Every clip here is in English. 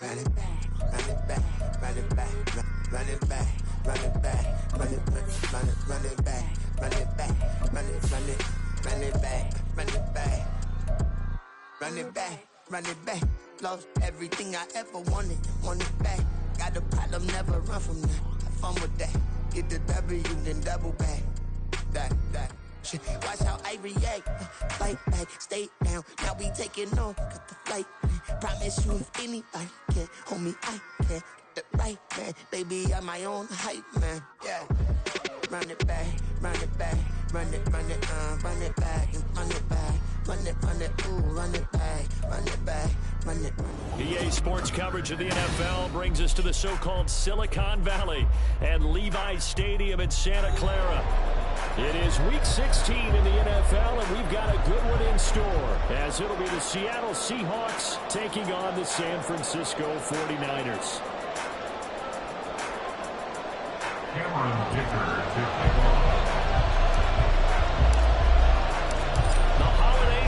run it back, run it back, run it back, run it back, run it back, run it back, run it back, run it back, run it back, run it back, run it back, run it back. Lost everything I ever wanted it back. Got a problem, never run from that. Have fun with that. Get the W, then double back. That. Shit. Watch how I react. Fight back, stay down. Now we taking on, got the flight. Promise you if anybody can, homie, I can. Get the right, man. Baby, I'm my own hype, man. Yeah. Run it back, run it back. Run it back, and run it back. Run it, ooh, run it back, run it back, run it. EA Sports coverage of the NFL brings us to the so-called Silicon Valley and Levi's Stadium in Santa Clara. It is Week 16 in the NFL, and we've got a good one in store, as it'll be the Seattle Seahawks taking on the San Francisco 49ers. Cameron Dicker, 51.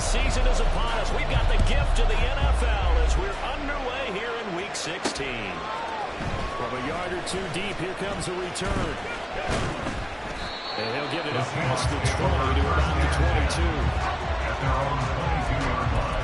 Season is upon us. We've got the gift of the NFL as we're underway here in Week 16. From a yard or two deep, here comes a return. And he'll get it up past the 20 to about the 22. At their own 22-yard line.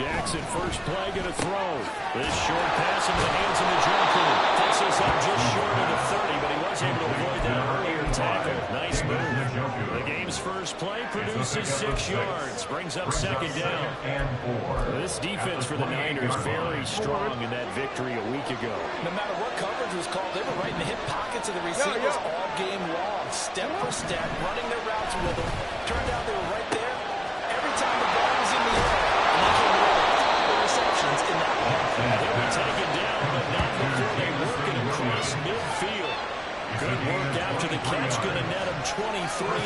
Jackson, first play, going to throw. This short pass into the hands of the Joker. Takes us up just short of the 30, but he was able to avoid that earlier tackle. Nice move. The game's first play produces 6 yards. Brings up second down. This defense for the Niners very strong in that victory a week ago. No matter what coverage was called, they were right in the hip pockets of the receivers all game long. Step for step, running their routes with them. Turned out they were right there every time the ball was in the air. In that one. He'll be taken down, but not before they work it across midfield. Good work after the catch. Going to net him 23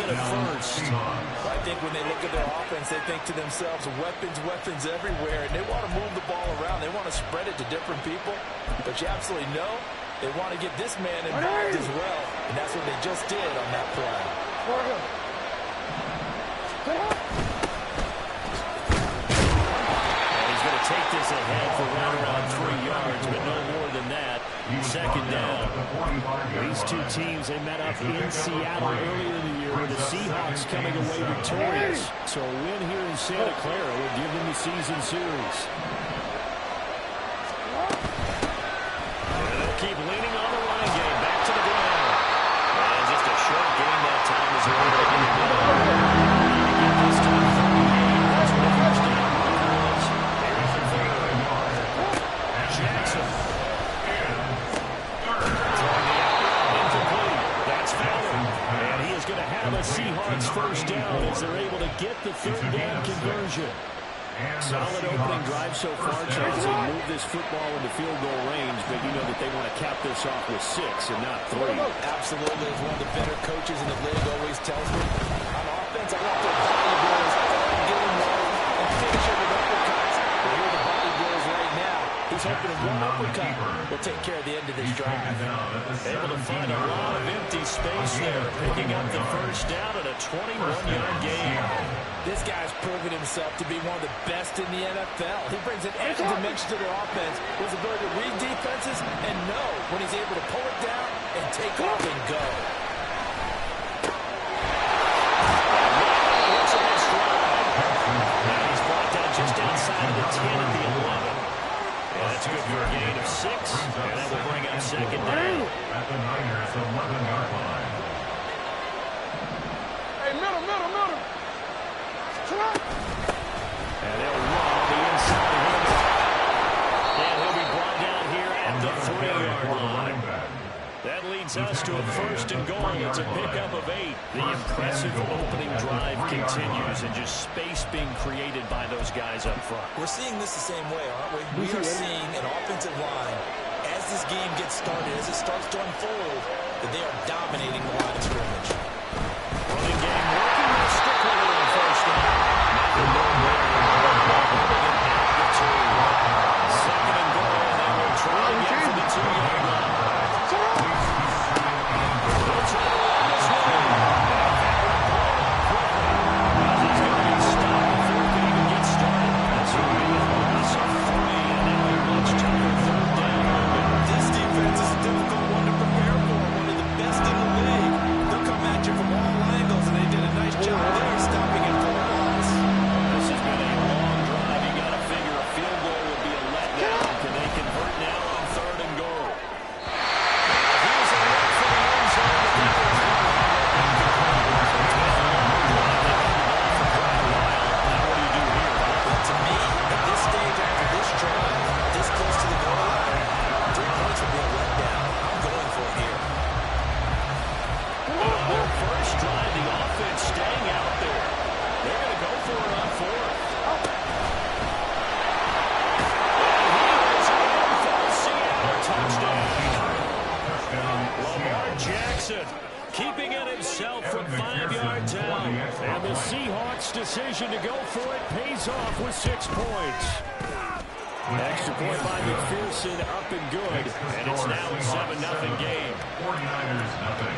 and a first. I think when they look at their offense, they think to themselves, weapons everywhere, and they want to move the ball around. They want to spread it to different people. But you absolutely know they want to get this man involved as well, and that's what they just did on that play. Take this ahead for right around 3 yards, but no more than that. Second down. These two teams, they met up in Seattle earlier in the year with the Seahawks coming away victorious. So a win here in Santa Clara would give them the season series. And they'll keep leaning on the running game. Back to the ground. And just a short game that time as they're able to get it done. This time, that's what the first down was. Jackson. Incomplete. That's Fowler. And he is going to have a Seahawks first down as they're able to get the third down conversion. Solid opening drive so far, Charles. They move this football into field goal range, but you know that they want to cap this off with 6 and not 3. Absolutely. As one of the better coaches in the league always tells me, on offense, I want their body blows, get them low, and finish it with uppercuts. Well, here are the body blows right now. He's hoping to one uppercut will take care of the end of this drive. Able to find a lot of empty space there, picking up the first down at a 21-yard gain. This guy's proven himself to be one of the best in the NFL. He brings an extra dimension to their offense with his ability to read defenses and know when he's able to pull it down and take off and go. Now he's brought down just outside of the 10 at the 11. That's good for a gain of 6, and that will bring up second down. At the Niners' 11-yard line. Hey, middle. And they'll run on the inside here. And he'll be brought down here at the 3-yard line. That leads us to a first and goal. It's a pickup of 8. The impressive opening drive continues, and just space being created by those guys up front. We're seeing this the same way, aren't we? We are seeing an offensive line as as this game gets started, as it starts to unfold, that they are dominating the line of scrimmage. Running game working with Stanley on first down. Second and goal, and they will try again for the 2-yard line. They'll try to run this one in. He's going to get stopped before he can even get started. This will be a loss of 3, and now a much tougher third down. This defense is a difficult one to prepare for, one of the best in the league. They'll come at you from all angles, and they did a nice job there stopping it for a loss. This has been a long drive. You got to figure a field goal will be a letdown. Can they convert now on third and goal? Here's a look for the end zone, but that was not Now what do you do here? To me, at this stage after this drive, this close to the goal line, 3 points would be a letdown. I'm going for it here. On their first drive, the offense staying out there. They're going to go for it on fourth. And he is in for the Seattle touchdown. Lamar Jackson keeping it himself from 5 yards out. And the Seahawks' decision to go for it pays off with 6 points. Extra point by McPherson, up and good. And it's now a 7-0 game. 49ers nothing.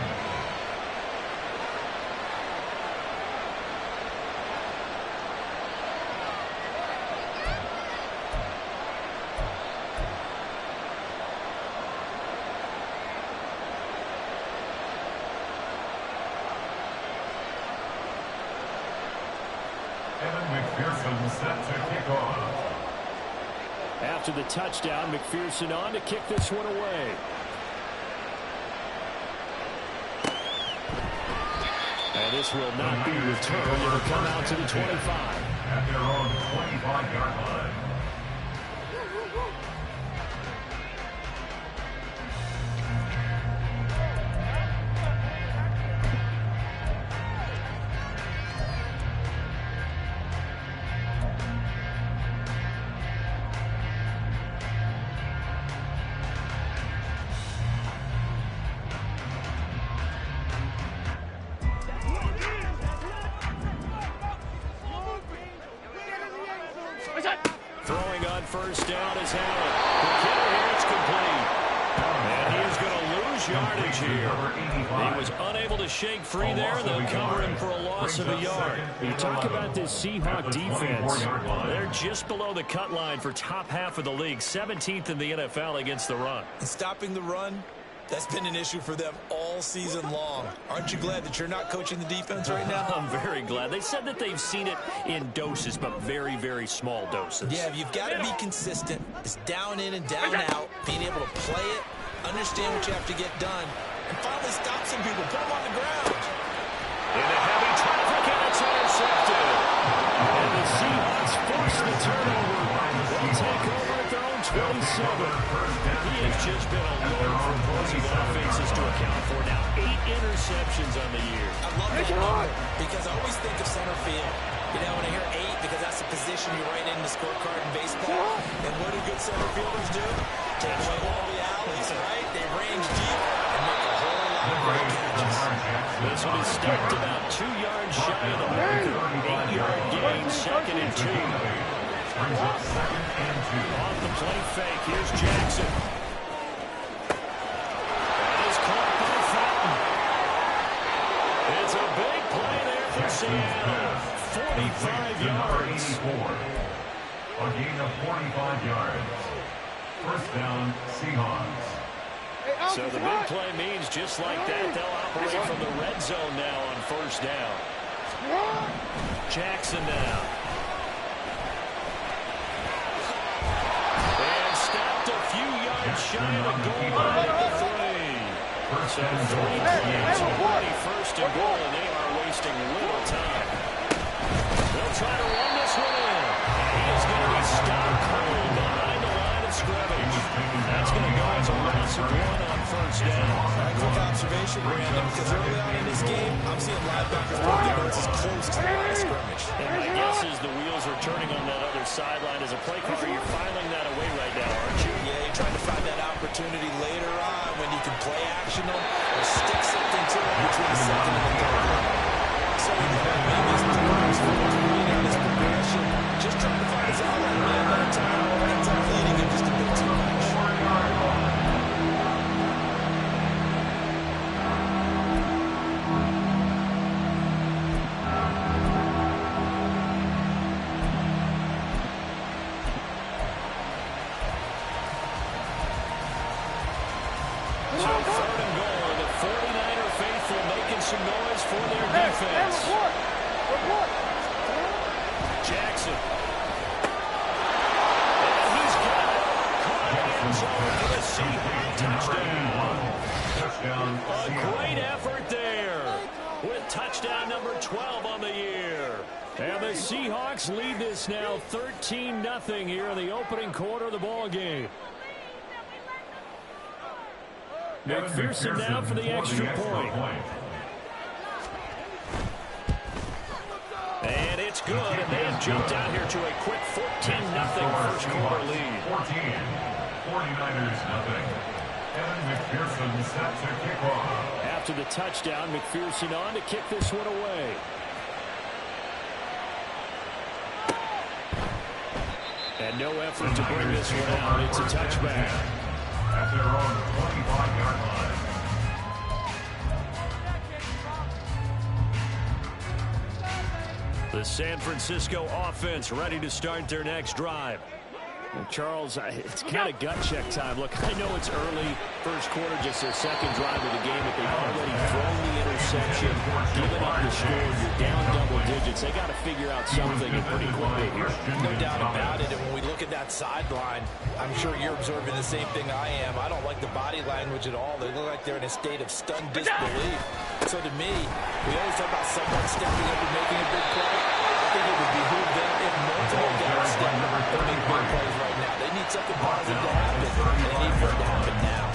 McPherson set to kick off. After the touchdown, McPherson on to kick this one away. And this will not be returned. It'll come out to the 25. At their own 25-yard line. Throwing on first down is Allen. The kicker here, it's complete. And he is going to lose yardage here. He was unable to shake free there. They'll cover him for a loss of a yard. You talk about this Seahawk defense. They're just below the cut line for top half of the league. 17th in the NFL against the run. And stopping the run, that's been an issue for them all season long. Aren't you glad that you're not coaching the defense right now? I'm very glad. They said that they've seen it in doses, but very, very small doses. Yeah, you've got to be consistent. It's down in and down out, being able to play it, understand what you have to get done, and finally stop some people, put them on the ground. Into heavy traffic, and it's intercepted. And the Seahawks force the turnover. They'll take over at their own 27. He has just been a load for opposing offenses to account for. Now 8 interceptions on the year. I love that number because I always think of center field. You know, when I hear 8, because that's the position you write in the scorecard in baseball. And what do good center fielders do? Take away all the alleys, right? They range deep and make a whole lot of great catches. This one is stopped about 2 yards shy of the marker. 8-yard gain, second and 2. Brings up second and 2. Off the play fake, here's Jackson. That is caught by Fountain. It's a big play there for Seattle. 45 yards. 84. A gain of 45 yards. First down, Seahawks. So the big play means just like that, they'll operate from the red zone now on first down. Jackson now. And stopped a few yards shy of the goal line at the 3. So 3 plays already first and goal, and they are wasting little time. They'll try to run this one in. And he is going to be stopped cold behind the line of scrimmage. That's going to go as a loss of 1 on first down. Quick observation, Brandon, because early on in this game, I'm seeing linebackers put their noses close to the line of scrimmage. And my guess is the wheels are turning on that other sideline. As a play caller, you're filing that away right now, aren't you? Yeah, you trying to find that opportunity later on when you can play action them or stick something to it between the second and the third level. So maybe his players focusing on his progression, just trying to find his outlet man at a time. Ends up leading him just a bit too much. Some noise for their defense. Jackson. And he's got it. Caught in the end zone for the Seahawks touchdown. A great effort there with touchdown number 12 on the year. And the Seahawks lead this now 13-0 here in the opening quarter of the ball game. McPherson now for the extra point. And it's good, and they have jumped out here to a quick 14-0 first quarter lead. 49ers nothing. Evan McPherson set to kick off. After the touchdown, McPherson on to kick this one away. And no effort to bring this one out. It's a touchback. At their own 25-yard line. The San Francisco offense ready to start their next drive. And Charles, it's kind of gut check time. Look, I know it's early, first quarter, just their second drive of the game, but they've already thrown the interception, given up the score. You're down double digits. They got to figure out something pretty quickly here. No doubt about it. And when we look at that sideline, I'm sure you're observing the same thing I am. I don't like the body language at all. They look like they're in a state of stunned disbelief. So to me, we always talk about someone stepping up and making a big play. I think it would behoove them if multiple guys step up and make big plays right now. They need something positive to happen, and they need for it to happen now.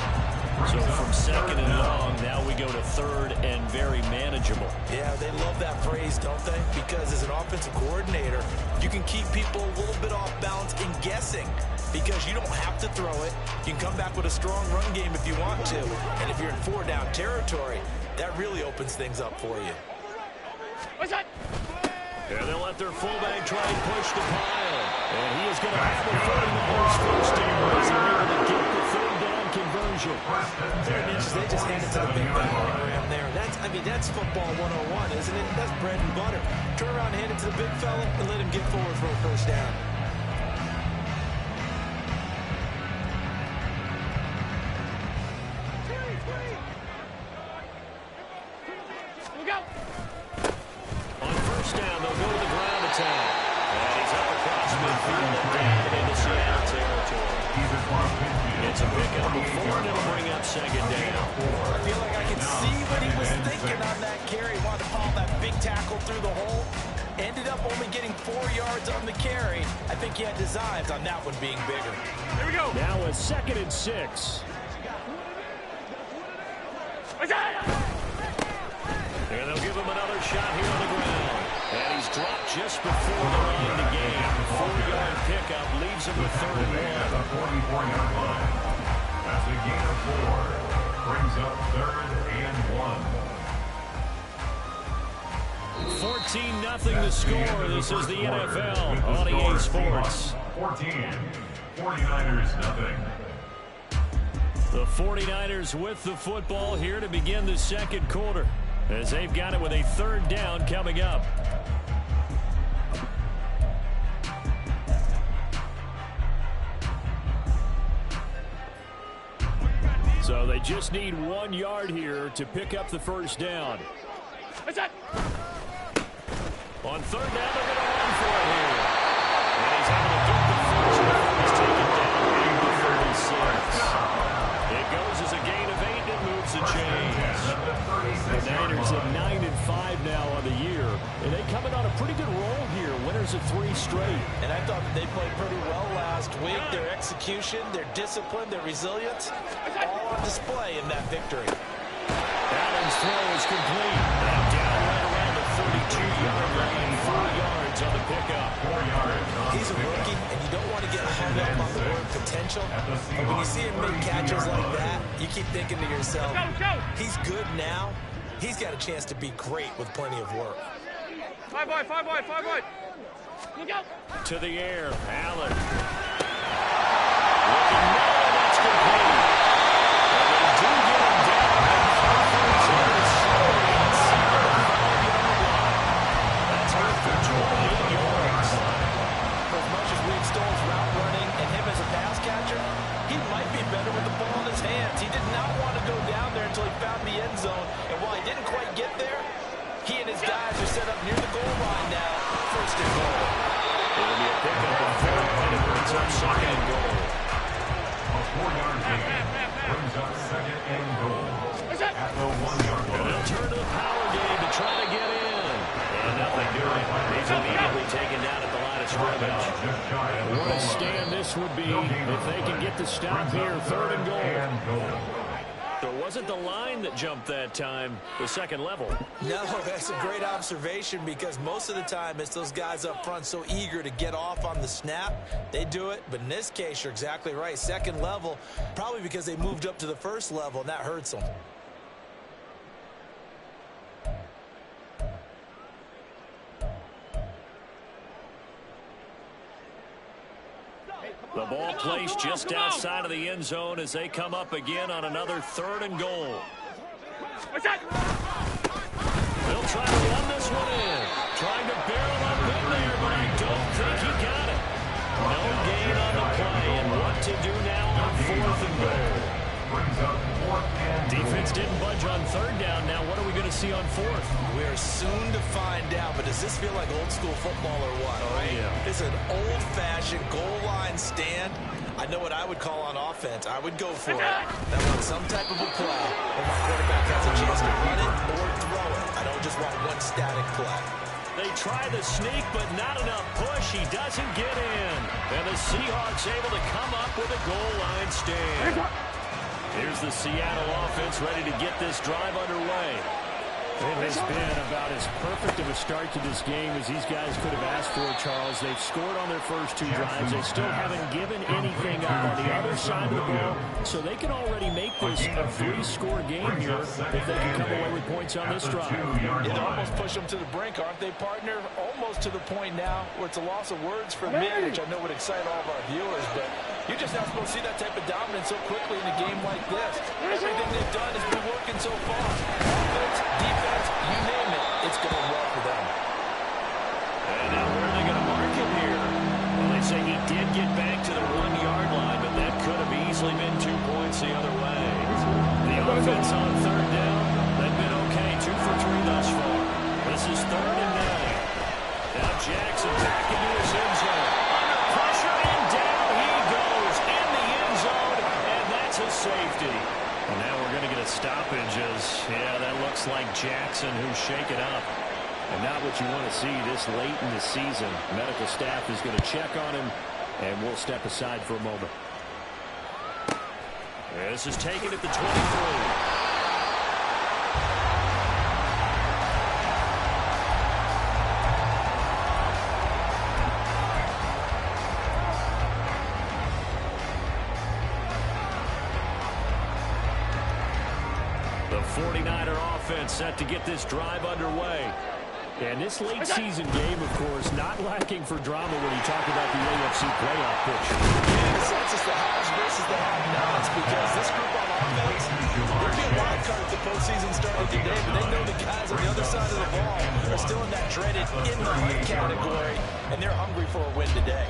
So from second and long, now we go to third and very manageable. Yeah, they love that phrase, don't they? Because as an offensive coordinator, you can keep people a little bit off balance in guessing because you don't have to throw it. You can come back with a strong run game if you want to. And if you're in four-down territory, that really opens things up for you. What's that? Yeah, they'll let their fullback try and push the pile. And he is going to have the 49ers first down as they're able to get the third down conversion. They just hand it to the big battering there. That's football 101, isn't it? That's bread and butter. Turn around and hand it to the big fella and let him get forward for a first down. On first down, they'll go to the ground attack. And he's up across midfield and down into Seattle territory. It's a pickup of 4, and it'll bring up second down. I feel like I can see what he was thinking on that carry. He wanted to follow that big tackle through the hole. Ended up only getting 4 yards on the carry. I think he had designs on that one being bigger. Here we go. Now a 2nd and 6. And they'll give him another shot here on the ground. And he's dropped just before the line of the game. 4-yard pickup leaves him with 3rd and 1. The 44-yard line. That's a gain of 4. Brings up 3rd and 1. 14-0 the score. This is the NFL on EA Sports. 14. 49ers nothing. The 49ers with the football here to begin the second quarter, as they've got it with a 3rd down coming up. So they just need 1 yard here to pick up the first down. What's that? On 3rd down, they're going to run for it here. And he's able to get the first before he's taken down at the 36. It goes as a gain of 8 and it moves the chains. The Niners at 9-5 now on the year. And they come in on a pretty good roll here. Winners of 3 straight. And I thought they played pretty well last week. Their execution, their discipline, their resilience, all on display in that victory. Allen's throw is complete. And down right around the 32-yard line. 4 yards on the pickup. 4 yards. He's a rookie, and you don't want to get hung hung up on the word potential. But when you see him make catches like that, you keep thinking to yourself, he's good now. He's got a chance to be great with plenty of work. Five wide. To the air, Allen. Looking now, and that's complete. And they do get him down. That's hurt for 28 yards. For as much as we extol his route running and him as a pass catcher, he might be better with the ball in his hands. He did not want to go down there until he found the end zone. And while he didn't quite get there, he and his guys are set up near the goal line now. First and goal. It'll be a pickup of 4, and it brings up second and goal. A 4-yard gain brings up second and goal at the 1-yard And line. they'll turn to the power game to try to get in. And nothing doing. He's immediately taken down at the line of scrimmage. What a stand this would be if they can get the stop here. Third and goal. So it wasn't the line that jumped that time, the second level. No, that's a great observation because most of the time it's those guys up front so eager to get off on the snap. They do it, but in this case, you're exactly right. Second level, probably because they moved up to the first level, and that hurts them. The ball placed just outside of the end zone as they come up again on another third and goal. They'll try to run this one in. Trying to barrel up in there, but I don't think he got it. No gain on the play, and what to do now on fourth and goal. Defense didn't budge on third down. Now what are we going to see on fourth? We're soon to find out, but does this feel like old school football or what? Oh, yeah. It's an old-fashioned goal line stand. I know what I would call on offense. I would go for it. I want some type of a play where my quarterback has a chance to run it or throw it. I don't just want one static play. They try the sneak, but not enough push. He doesn't get in. And the Seahawks able to come up with a goal line stand. Here's the Seattle offense ready to get this drive underway. It has been about as perfect of a start to this game as these guys could have asked for, Charles. They've scored on their first two drives. They still haven't given anything up on the other side of the ball, so they can already make this a 3-score game here if they can come away with points on this drive. Yeah, they almost push them to the brink, aren't they, partner? Almost to the point now where it's a loss of words for me, which I know would excite all of our viewers, but you're just not supposed to see that type of dominance so quickly in a game like this. Everything they've done has been working so far. Offense, defense, you name it, it's going well for them. And now where are they going to mark him here? Well, they say he did get back to the 1-yard line, but that could have easily been 2 points the other way. The offense on third down, they've been okay, 2 for 3 thus far. This is 3rd and 9. Now Jackson back into his end zone. Under pressure, and down he goes in the end zone, and that's a safety. And now we're going to get a stoppage as, yeah, that looks like Jackson who's shaken up. And not what you want to see this late in the season. Medical staff is going to check on him, and we'll step aside for a moment. This is taken at the 23. The 49er offense set to get this drive underway. And this late season game, of course, not lacking for drama when you talk about the AFC playoff picture. Yeah, the sense is the haves versus the have-nots because this group on offense, they'll be a wild card if the postseason started today, but they know the guys on the other side of the ball are still in that dreaded in-the-hunt category, and they're hungry for a win today.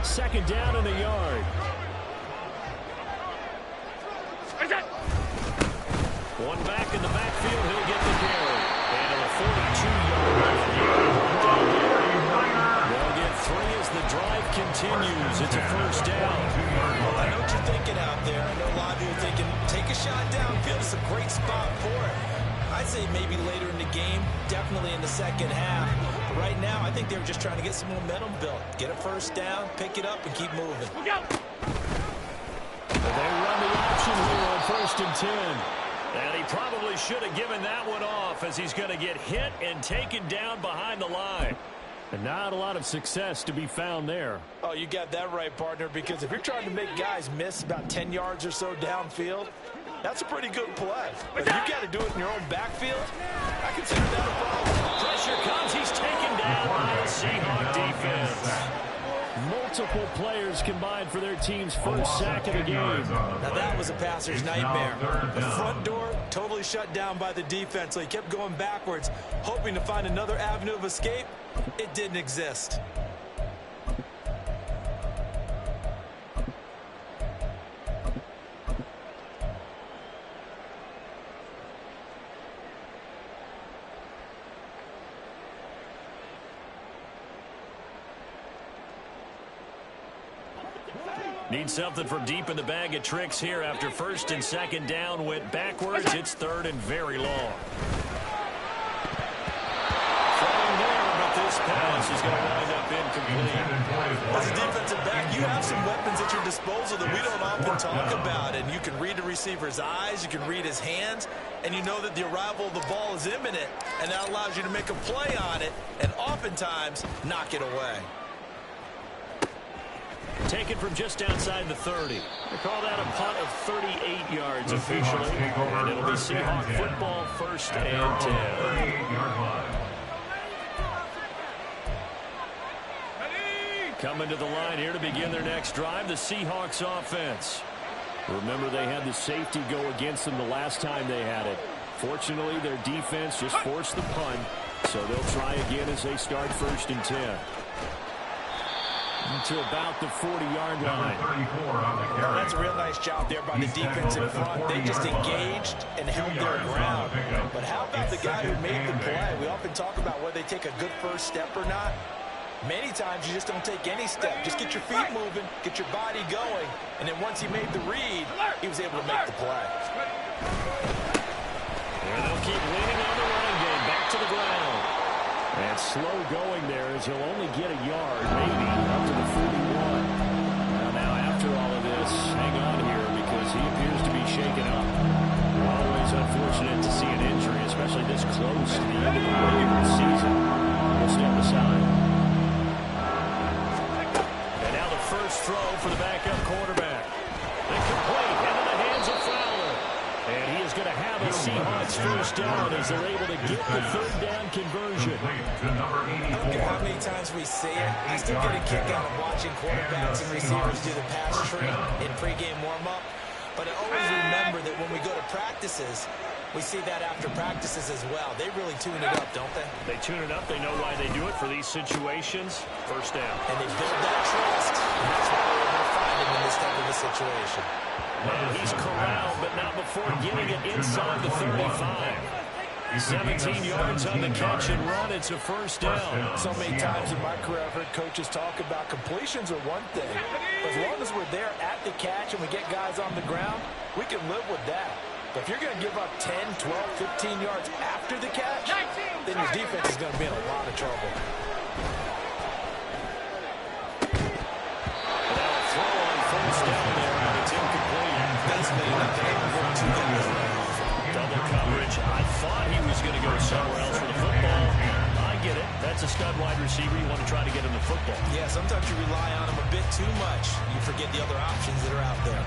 Second down in the yard. One back in the backfield, he'll get the carry. And to the 42-yard line. They'll get 3 as the drive continues. It's a first down. Well, I know what you're thinking out there. I know a lot of you are thinking, take a shot downfield. It's a great spot for it. I'd say maybe later in the game, definitely in the second half. But right now, I think they were just trying to get some momentum built. Get a first down, pick it up, and keep moving. They run the option here on 1st and 10. And he probably should have given that one off as he's going to get hit and taken down behind the line. And not a lot of success to be found there. Oh, you got that right, partner, because if you're trying to make guys miss about 10 yards or so downfield, that's a pretty good play. But if you got to do it in your own backfield, I consider that a problem. Pressure comes. He's taken down by the Seahawks defense. Multiple players combined for their team's first sack of the game. Now that was a passer's nightmare. The front door totally shut down by the defense, so he kept going backwards, hoping to find another avenue of escape. It didn't exist. Need something for deep in the bag of tricks here after first and second down went backwards. It's third and very long. Throwing there, but this pass is going to wind up incomplete. As a defensive back, you have some weapons at your disposal that we don't often talk about. And you can read the receiver's eyes, you can read his hands, and you know that the arrival of the ball is imminent. And that allows you to make a play on it and oftentimes knock it away. Taken from just outside the 30. They call that a punt of 38 yards officially. And it'll be Seahawk football, first and 10. Coming to the line here to begin their next drive, the Seahawks offense. Remember, they had the safety go against them the last time they had it. Fortunately, their defense just forced the punt, so they'll try again as they start first and 10. To about the 40-yard line. Well, that's a real nice job there by the defense in front. They just engaged and held their ground. But how about the guy who made the play? We often talk about whether they take a good first step or not. Many times you just don't take any step. Just get your feet moving, get your body going, and then once he made the read, he was able to make the play. And they'll keep leaning on the running game. Back to the ground. And slow going there as he'll only get a yard, maybe, up to the 41. Well, now after all of this, hang on here because he appears to be shaken up. Always unfortunate to see an injury, especially this close to the end of the regular season. We'll step aside. And now the first throw for the backup quarterback. Incomplete into the hands of Fowler. And he is going to have a Seahawks first down as they're able to get the third down conversion. I don't care how many times we see it. I still get a kick out of watching quarterbacks and receivers do the pass tree in pregame warm-up. But I always remember that when we go to practices, we see that after practices as well. They really tune it up, don't they? They tune it up. They know why they do it for these situations. First down. And they build that trust. And that's why we're able to find him in this type of a situation. Well, he's corralled, but not before getting it inside the 35. 17 yards on the catch and run. It's a first down. So many times in my career I've heard coaches talk about completions are one thing. But as long as we're there at the catch and we get guys on the ground, we can live with that. But if you're going to give up 10, 12, 15 yards after the catch, then your defense is going to be in a lot of trouble. Double coverage. I thought he was going to go somewhere else for the football. I get it. That's a stud wide receiver. You want to try to get him the football. Yeah, sometimes you rely on him a bit too much. You forget the other options that are out there.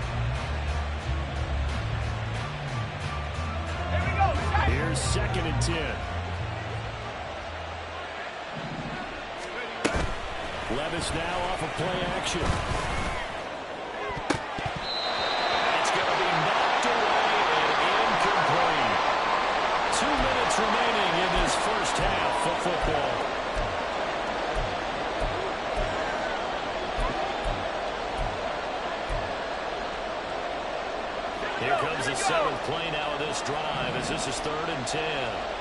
Here's second and 10. Levis now off of play action. It's going to be knocked away and incomplete. 2 minutes remaining in this first half of football. Here comes the seventh play now of this drive as this is third and 10.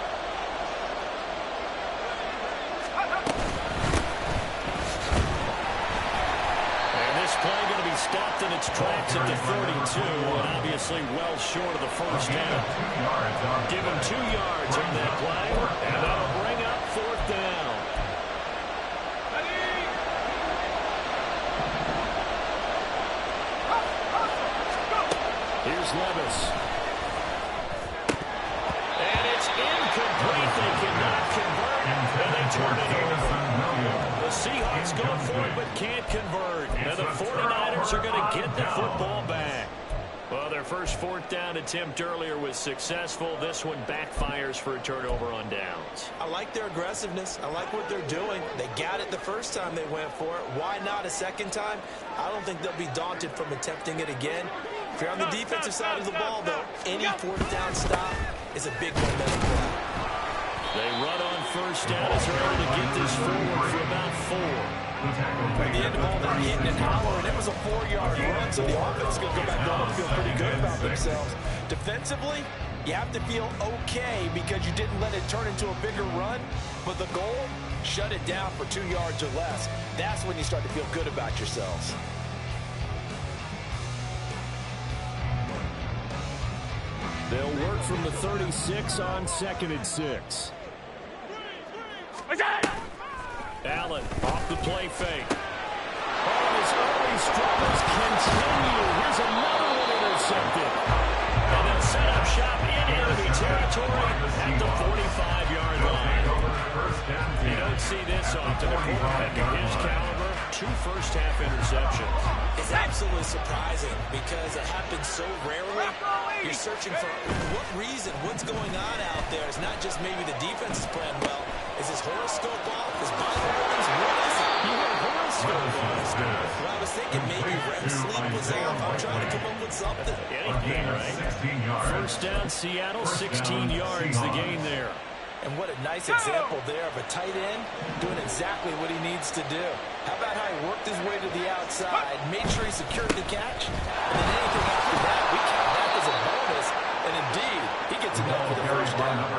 Play going to be stopped in its tracks at the 42, and obviously well short of the first down. Give him 2 yards on that play, and that'll bring up fourth down. Here's Levis. And it's incomplete. They cannot convert, and they turn it over. Seahawks go for it but can't convert. And the 49ers are going to get the football back. Well, their first fourth down attempt earlier was successful. This one backfires for a turnover on downs. I like their aggressiveness. I like what they're doing. They got it the first time they went for it. Why not a second time? I don't think they'll be daunted from attempting it again. If you're on the defensive side of the ball, though, any fourth down stop is a big momentum play. They run on first down as they're able to get this forward for about 4. At the end of all that hitting and hollering, it was a 4-yard run, so the offense is going to go back down and feel pretty good about themselves. Defensively, you have to feel okay because you didn't let it turn into a bigger run, but the goal, shut it down for 2 yards or less. That's when you start to feel good about yourselves. They'll work from the 36 on 2nd and 6. Allen off the play fake. Oh, his early struggles continue. Here's another one intercepted. And they'll set up shop in enemy territory at the 45-yard line. You don't see this often. A quarterback of his caliber, 2 first-half interceptions. It's absolutely surprising because it happens so rarely. You're searching for what reason, what's going on out there. It's not just maybe the defense is playing well. Is his horoscope off? Is Bible readings? What is it? You have horoscope on. Well, I was thinking maybe REM sleep was off. I'm trying to come up with something. Anything, right? First down, Seattle, 16 yards the gain there. And what a nice example there of a tight end doing exactly what he needs to do. How about how he worked his way to the outside, made sure he secured the catch, and then anything after that, we count that as a bonus. And indeed, he gets enough for the first down.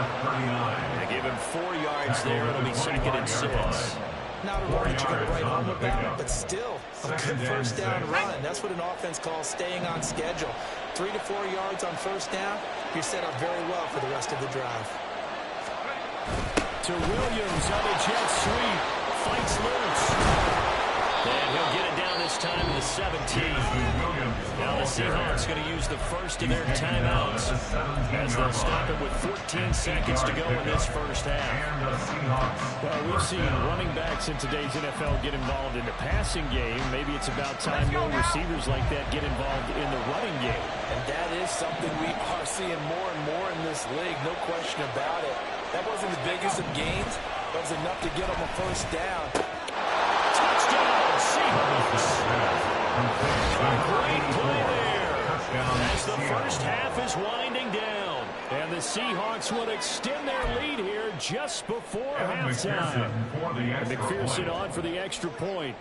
They give him 4 yards there. It'll be 2nd and 6. Not a run that you're going to write home about, but still a good first down run. That's what an offense calls staying on schedule. 3 to 4 yards on first down, you're set up very well for the rest of the drive. To Williams on the jet sweep. Fights loose. And he'll get it down this time to the 17. Now the Seahawks going to use the first of their timeouts as they'll stop it with 14 seconds to go in this first half. Well, we've seen running backs in today's NFL get involved in the passing game. Maybe it's about time more receivers like that get involved in the running game. And that is something we are seeing more and more in this league, no question about it. That wasn't the biggest of gains, but it was enough to get them a first down. Touchdown, Seahawks. A great play there as the first half is winding down. And the Seahawks will extend their lead here just before halftime. And McPherson on for the extra point.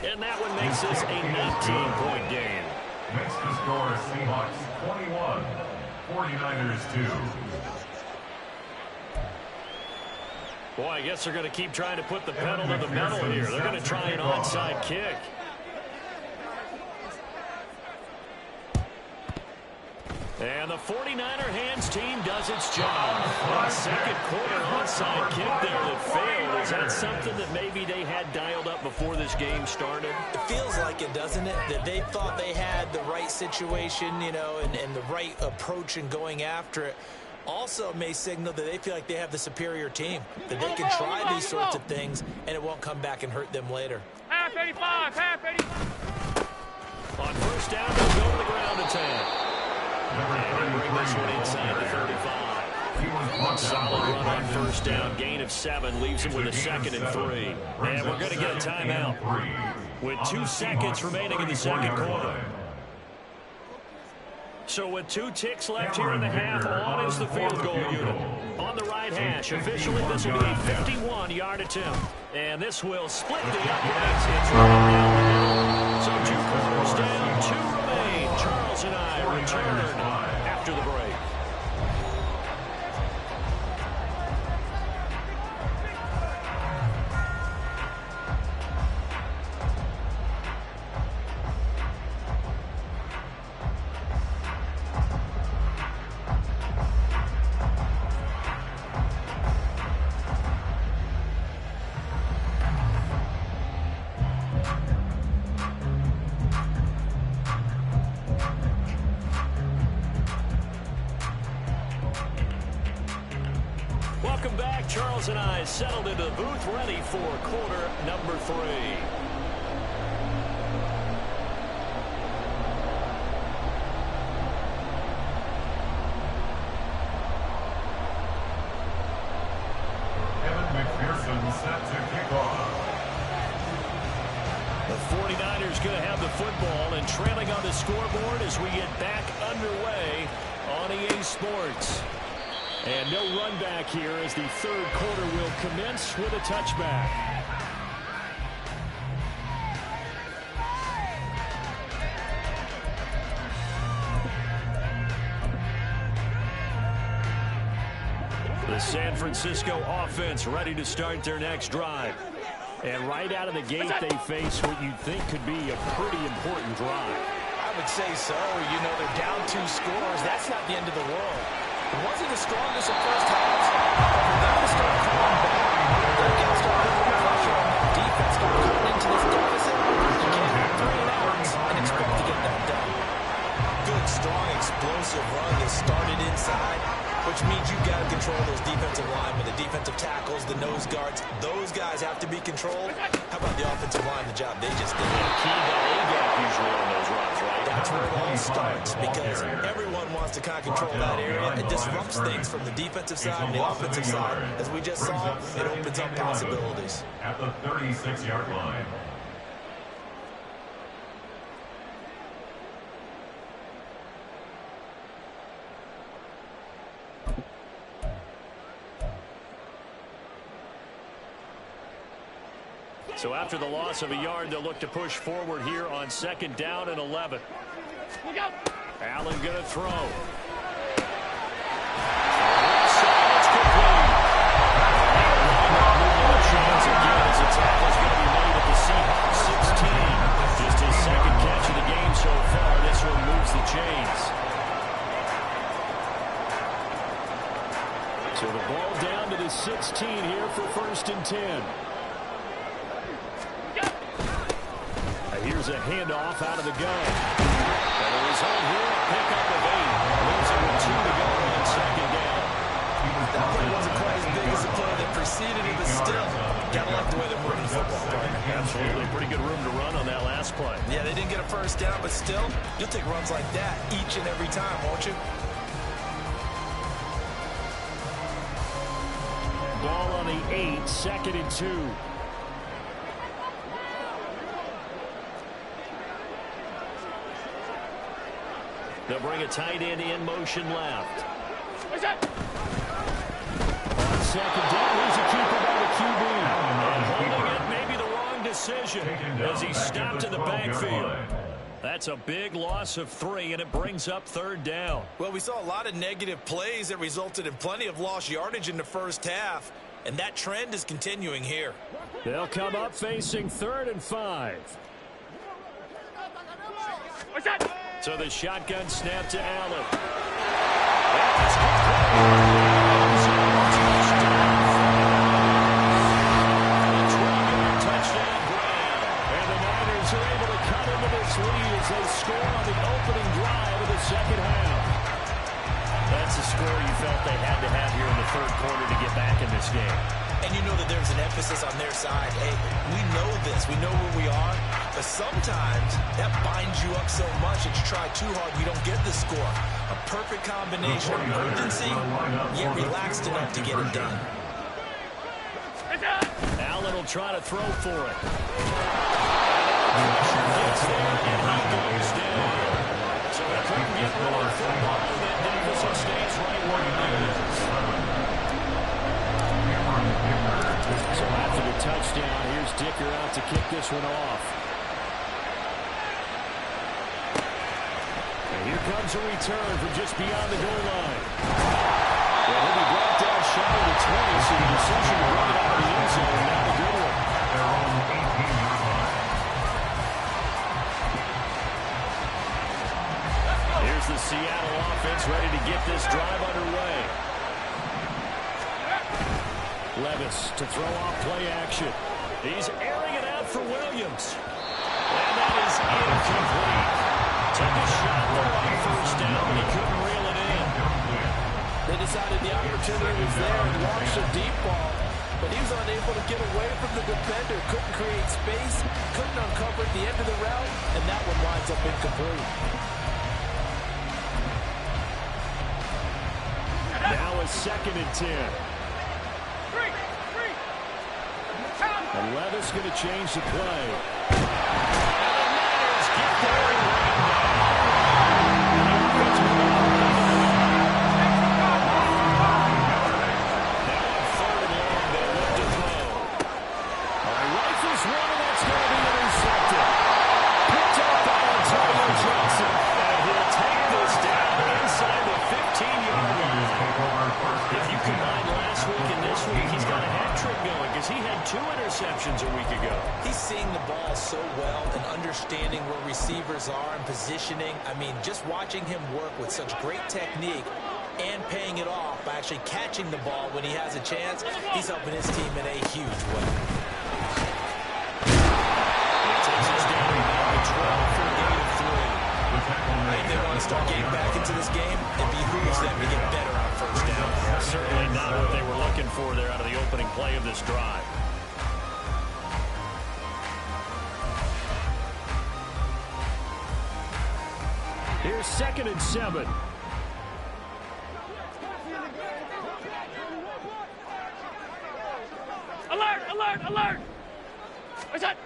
And that one makes this a 19-point game. Next to score Seahawks 21, 49ers 2. Boy, I guess they're going to keep trying to put the pedal to the metal here. They're going to try an onside kick. And the 49er hands team does its job. A second quarter onside kick there that failed. Is that something that maybe they had dialed up before this game started? It feels like it, doesn't it? That they thought they had the right situation, you know, and the right approach in going after it. Also may signal that they feel like they have the superior team, that they can try these sorts of things and it won't come back and hurt them later. Half 85, half 85. On first down, they'll go to the ground attack. And bring this one inside the 35. Solid run on first down, gain of 7, leaves him with a 2nd and 3. And we're going to get a timeout with 2 seconds remaining in the second quarter. So with 2 ticks left here in the half, on is the field goal unit. On the right hash, officially this will be a 51-yard attempt. And this will split the uprights. It's right down. So 2 quarters down, 2 remain. Charles and I return after the break. Welcome back. Charles and I settled into the booth, ready for quarter number 3. Set to kick off. The 49ers going to have the football and trailing on the scoreboard as we get back underway on EA Sports. And no run back here as the third quarter will commence with a touchback. The San Francisco offense ready to start their next drive. And right out of the gate, they face what you'd think could be a pretty important drive. I would say so. You know, they're down 2 scores. That's not the end of the world. It wasn't the strongest of first halves, but for them to start coming back, they're going to start putting pressure on that defense going into this deficit. You can't have 3 and outs and expect to get that done. Good, strong, explosive run that started inside, which means you've got to control those defensive linemen, the defensive tackles, the nose guards. Those guys have to be controlled. How about the offensive line, the job they just did? Key that A-gap usually on those runs, right? That's where it all starts, because everyone wants to kind of control that area. It disrupts things from the defensive side and the offensive side. As we just saw, it opens up possibilities. At the 36-yard line. So after the loss of a yard, they'll look to push forward here on 2nd down and 11. Allen going to throw. As a tackle is going to be made at the Seahawks 16. Just his 2nd catch of the game so far. This one moves the chains. So the ball down to the 16 here for 1st and 10. Here's a handoff out of the gun. And the result here, a pickup of 8. Leaves it with 2 to go on 2nd down. That play wasn't quite as big as the play that preceded it, but still, gotta like the way they're moving the football. Absolutely, pretty good room to run on that last play. Yeah, they didn't get a 1st down, but still, you'll take runs like that each and every time, won't you? Ball on the 8, 2nd and 2. They'll bring a tight end in motion left. On 2nd down, here's a keeper by the QB. And holding it, maybe the wrong decision as he stopped in the backfield. That's a big loss of 3, and it brings up 3rd down. Well, we saw a lot of negative plays that resulted in plenty of lost yardage in the first half, and that trend is continuing here. They'll come up facing 3rd and 5. So the shotgun snap to Allen. Touchdown grab. And the Niners are able to cut into this lead as they score on the opening drive of the 2nd half. That's a score you felt they had to have here in the 3rd quarter to get back in this game. And you know that there's an emphasis on their side. Hey, we know this. We know where we are. But sometimes that binds you up so much that you try too hard and you don't get the score. A perfect combination of urgency, yet relaxed enough to get it done. Allen will try to throw for it. Gets there, and he goes down. So he couldn't get rid of the football, and that deficit stays right where it is. So after the touchdown, here's Dicker out to kick this one off. And here comes a return from just beyond the goal line. Well, he'll be brought down shy of the 20, so the decision to run it out of the end zone, not a good one. Their own 18-yard line. Here's the Seattle offense ready to get this drive underway. Levis to throw off play action. He's airing it out for Williams. And that is incomplete. Took a shot there on 1st down, but he couldn't reel it in. They decided the opportunity was there and launched a deep ball, but he was unable to get away from the defender. Couldn't create space, couldn't uncover at the end of the route, and that one winds up incomplete. Now a 2nd and 10. And Levis going to change the play. And the Niners get there and bring it now on 3rd and long, they look to throw. Rifles one, and that's going to be intercepted. Picked up by Antonio Johnson. And he'll take this down inside the 15-yard line. If you combine last week and this week, he's got a hat trick going because he had 2 interceptions a week ago. He's seeing the ball so well and understanding where receivers are and positioning. I mean, just watching him work with such great technique and paying it off by actually catching the ball when he has a chance, he's helping his team in a huge way. It takes us down to 12 for a gain of 3. If they want to start getting back into this game, it behooves them to get better on 1st down. Certainly not what they were looking for there out of the opening play of this drive. Here's 2nd and 7. Alert, alert, alert! What's that?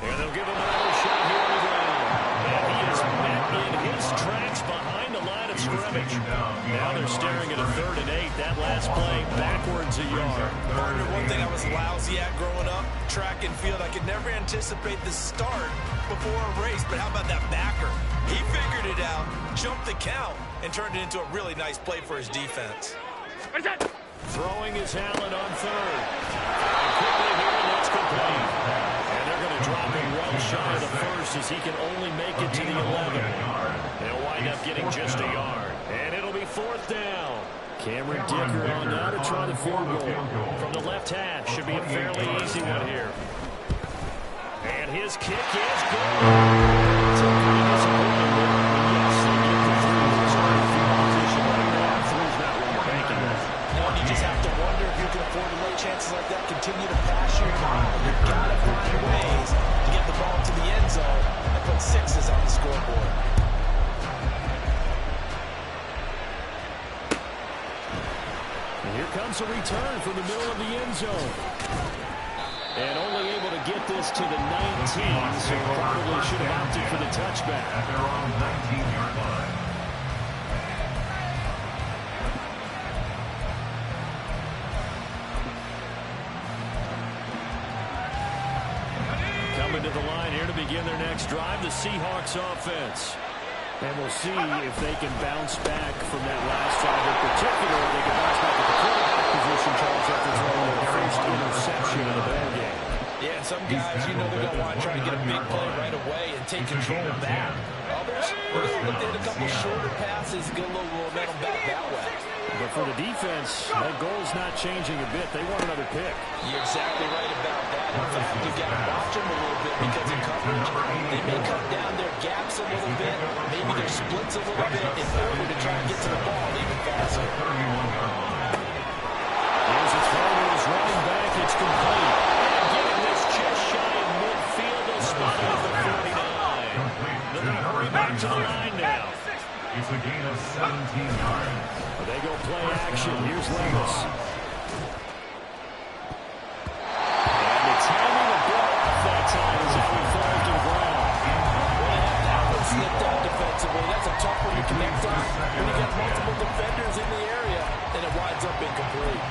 And they'll give him another shot here on the ground. And he is met in his tracks behind the line of scrimmage. Now they're staring at a 3rd and 8. That last play backwards a yard. Partner, one thing I was lousy at growing up, track and field, I could never anticipate the start before a race, but how about that backer? He figured it out, jumped the count, and turned it into a really nice play for his defense. What's that? Throwing his Allen on 3rd. And quickly here, and that's complete. And they're going to drop him well shy of the 1st as he can only make it to the 11. They'll wind up getting just a yard. And it'll be 4th down. Cameron Dicker on now to try the field goal. From the left half, should be a fairly easy one here. And his kick is good. It's a pretty disappointing one. Yes, they get the 3 starting field position like that. 3's not what you're banking on. You just have to wonder if you can afford to lay chances like that, continue to pass your ball. You've got to find ways to get the ball to the end zone and put 6s on the scoreboard. And here comes a return from the middle of the end zone. And only able to get this to the 19, so probably should have opted for the touchback. At their own 19-yard line. Coming to the line here to begin their next drive, the Seahawks offense. And we'll see if they can bounce back from that last drive in particular. They can bounce back at the quarterback position, Charles, after throwing their first interception of the ball game. Yeah, and some guys, you know, they're going to want to try to get a big play right away and take control back. Others, we're going to look at a couple shorter passes, get a little momentum back that way. But for the defense, that goal's not changing a bit. They want another pick. You're exactly right about that. In fact, you've got to watch them a little bit because in coverage, they may cut down their gaps a little bit, maybe their splits a little bit in order to try and get to the ball even faster. Here's a throw to his running back. It's complete. And getting this just shy of midfield, they'll spot it at the 49. They're going to hurry back to the line now. It's a gain of 17 yards. They go play action. Here's Levis. And the timing a bit off that time as if we fall to the ground. That one slipped out defensively. That's a tough one to connect on when you got multiple defenders in the area, and it winds up incomplete.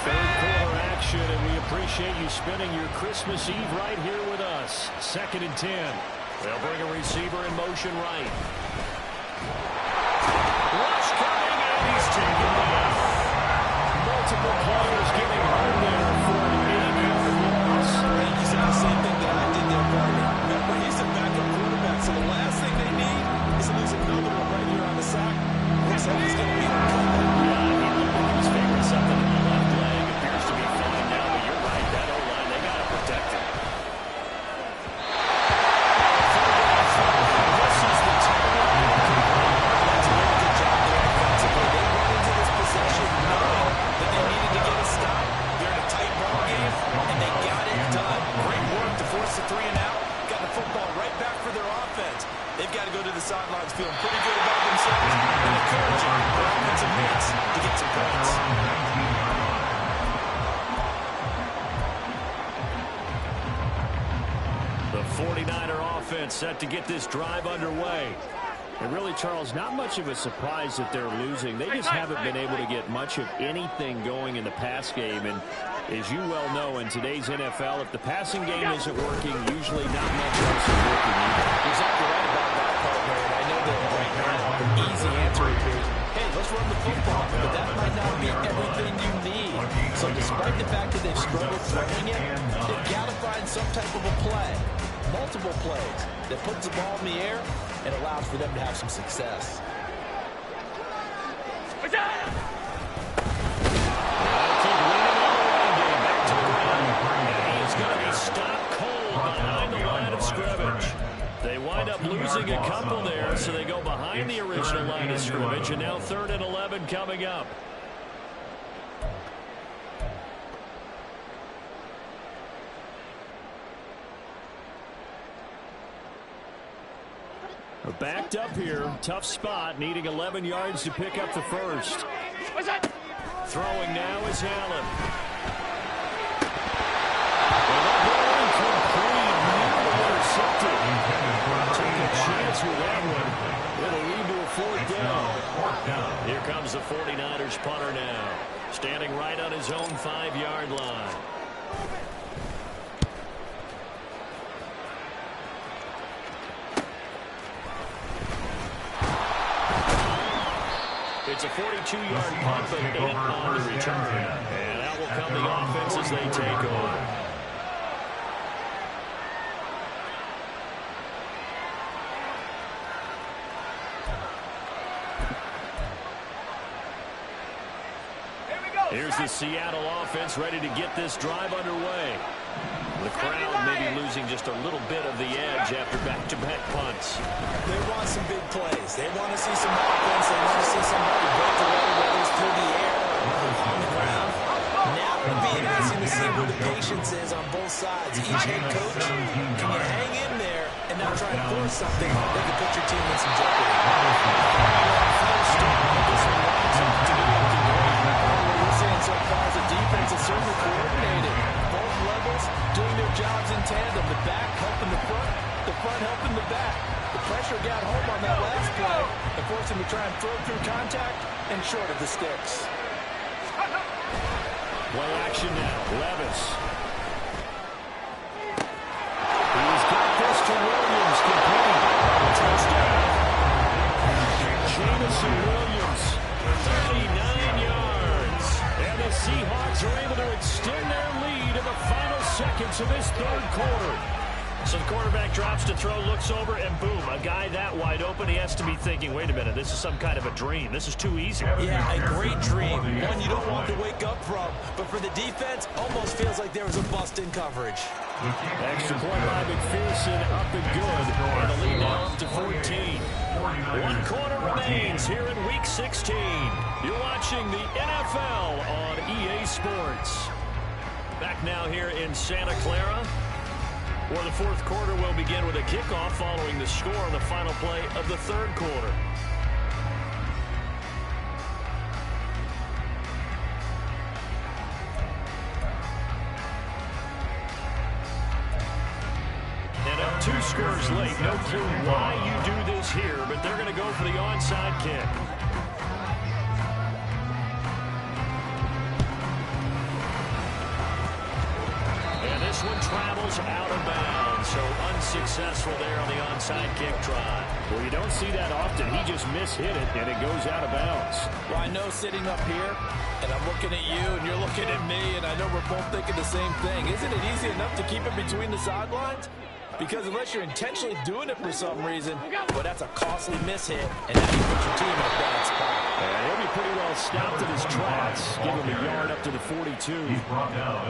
Third quarter action, and we appreciate you spending your Christmas Eve right here with us. 2nd and 10. They'll bring a receiver in motion right. Rush coming, and he's taken down. Multiple players getting hurt there for an 8-yard loss. I think you said the same thing that I did there, partner. Remember, he's a backup quarterback, so the last thing they need is to lose another one right here on the sack. Looks like he's going to be on cover. Yeah, he looked like he was figuring something in the left leg. Appears to be fine now, but you're right. That O-line, they got to protect him. This is the time get some points. The 49er offense set to get this drive underway. And really, Charles, not much of a surprise that they're losing. They just haven't been able to get much of anything going in the pass game. And as you well know, in today's NFL, if the passing game isn't working, usually not much else is working either. You're exactly right about that part, man. I know that right now the easy answer would be, hey, let's run the football. But that might not be everything you need. So despite the fact that they've struggled throwing it, they've got to find some type of a play, multiple plays, that puts the ball in the air and allows for them to have some success. Keep leaning on the run game. Back to the run. And he's going to be stopped cold behind the line of scrimmage. They wind up losing a couple there, so they go behind the original line of scrimmage, and now 3rd and 11 coming up. Backed up here, tough spot, needing 11 yards to pick up the first. Throwing now is Allen. And the ball incomplete, nearly intercepted. Took a chance with that one. It'll lead to a 4th down. Here comes the 49ers punter now, standing right on his own 5-yard line. It's a 42-yard punt, but 8 on the return. And out will come the offense as they take over. Here's the Seattle offense ready to get this drive underway. The crowd may be losing just a little bit of the edge after back-to-back punts. They want some big plays. They want to see some offense. They want to see somebody break away, whether it's through the air or on the ground. Now it'll be interesting to see where the patience is on both sides. Each head coach, can you hang in there and not try and force something that can put your team in some jeopardy? We're seeing so far as the defense is certainly coordinated. Both levels doing their jobs in tandem. The back helping the front helping the back. The pressure got home on that last play and forced him to try and throw through contact and short of the sticks. Play action now. Levis. He's got this to Williams. Complete. Touchdown. Jamison Williams. 39 yards. And the Seahawks are able to extend their lead in the final seconds of this 3rd quarter. So the quarterback drops to throw, looks over, and boom, a guy that wide open, he has to be thinking, wait a minute, this is some kind of a dream. This is too easy. Yeah, a great dream. One you don't want to wake up from. But for the defense, almost feels like there was a bust in coverage. Extra point by McPherson, up and good. And the lead now up to 14. 1 quarter remains here in Week 16. You're watching the NFL on EA Sports. Back now here in Santa Clara, where the 4th quarter will begin with a kickoff following the score on the final play of the 3rd quarter. And up 2 scores late. No clue why you do this here, but they're going to go for the onside kick. This one travels out of bounds, so unsuccessful there on the onside kick try. Well, you don't see that often. He just mishit it, and it goes out of bounds. Well, I know sitting up here, and I'm looking at you, and you're looking at me, and I know we're both thinking the same thing. Isn't it easy enough to keep it between the sidelines? Because unless you're intentionally doing it for some reason, well, that's a costly mishit, and now you put your team in a bad spot. And he'll be pretty well stopped in his tracks. Give him a yard up to the 42.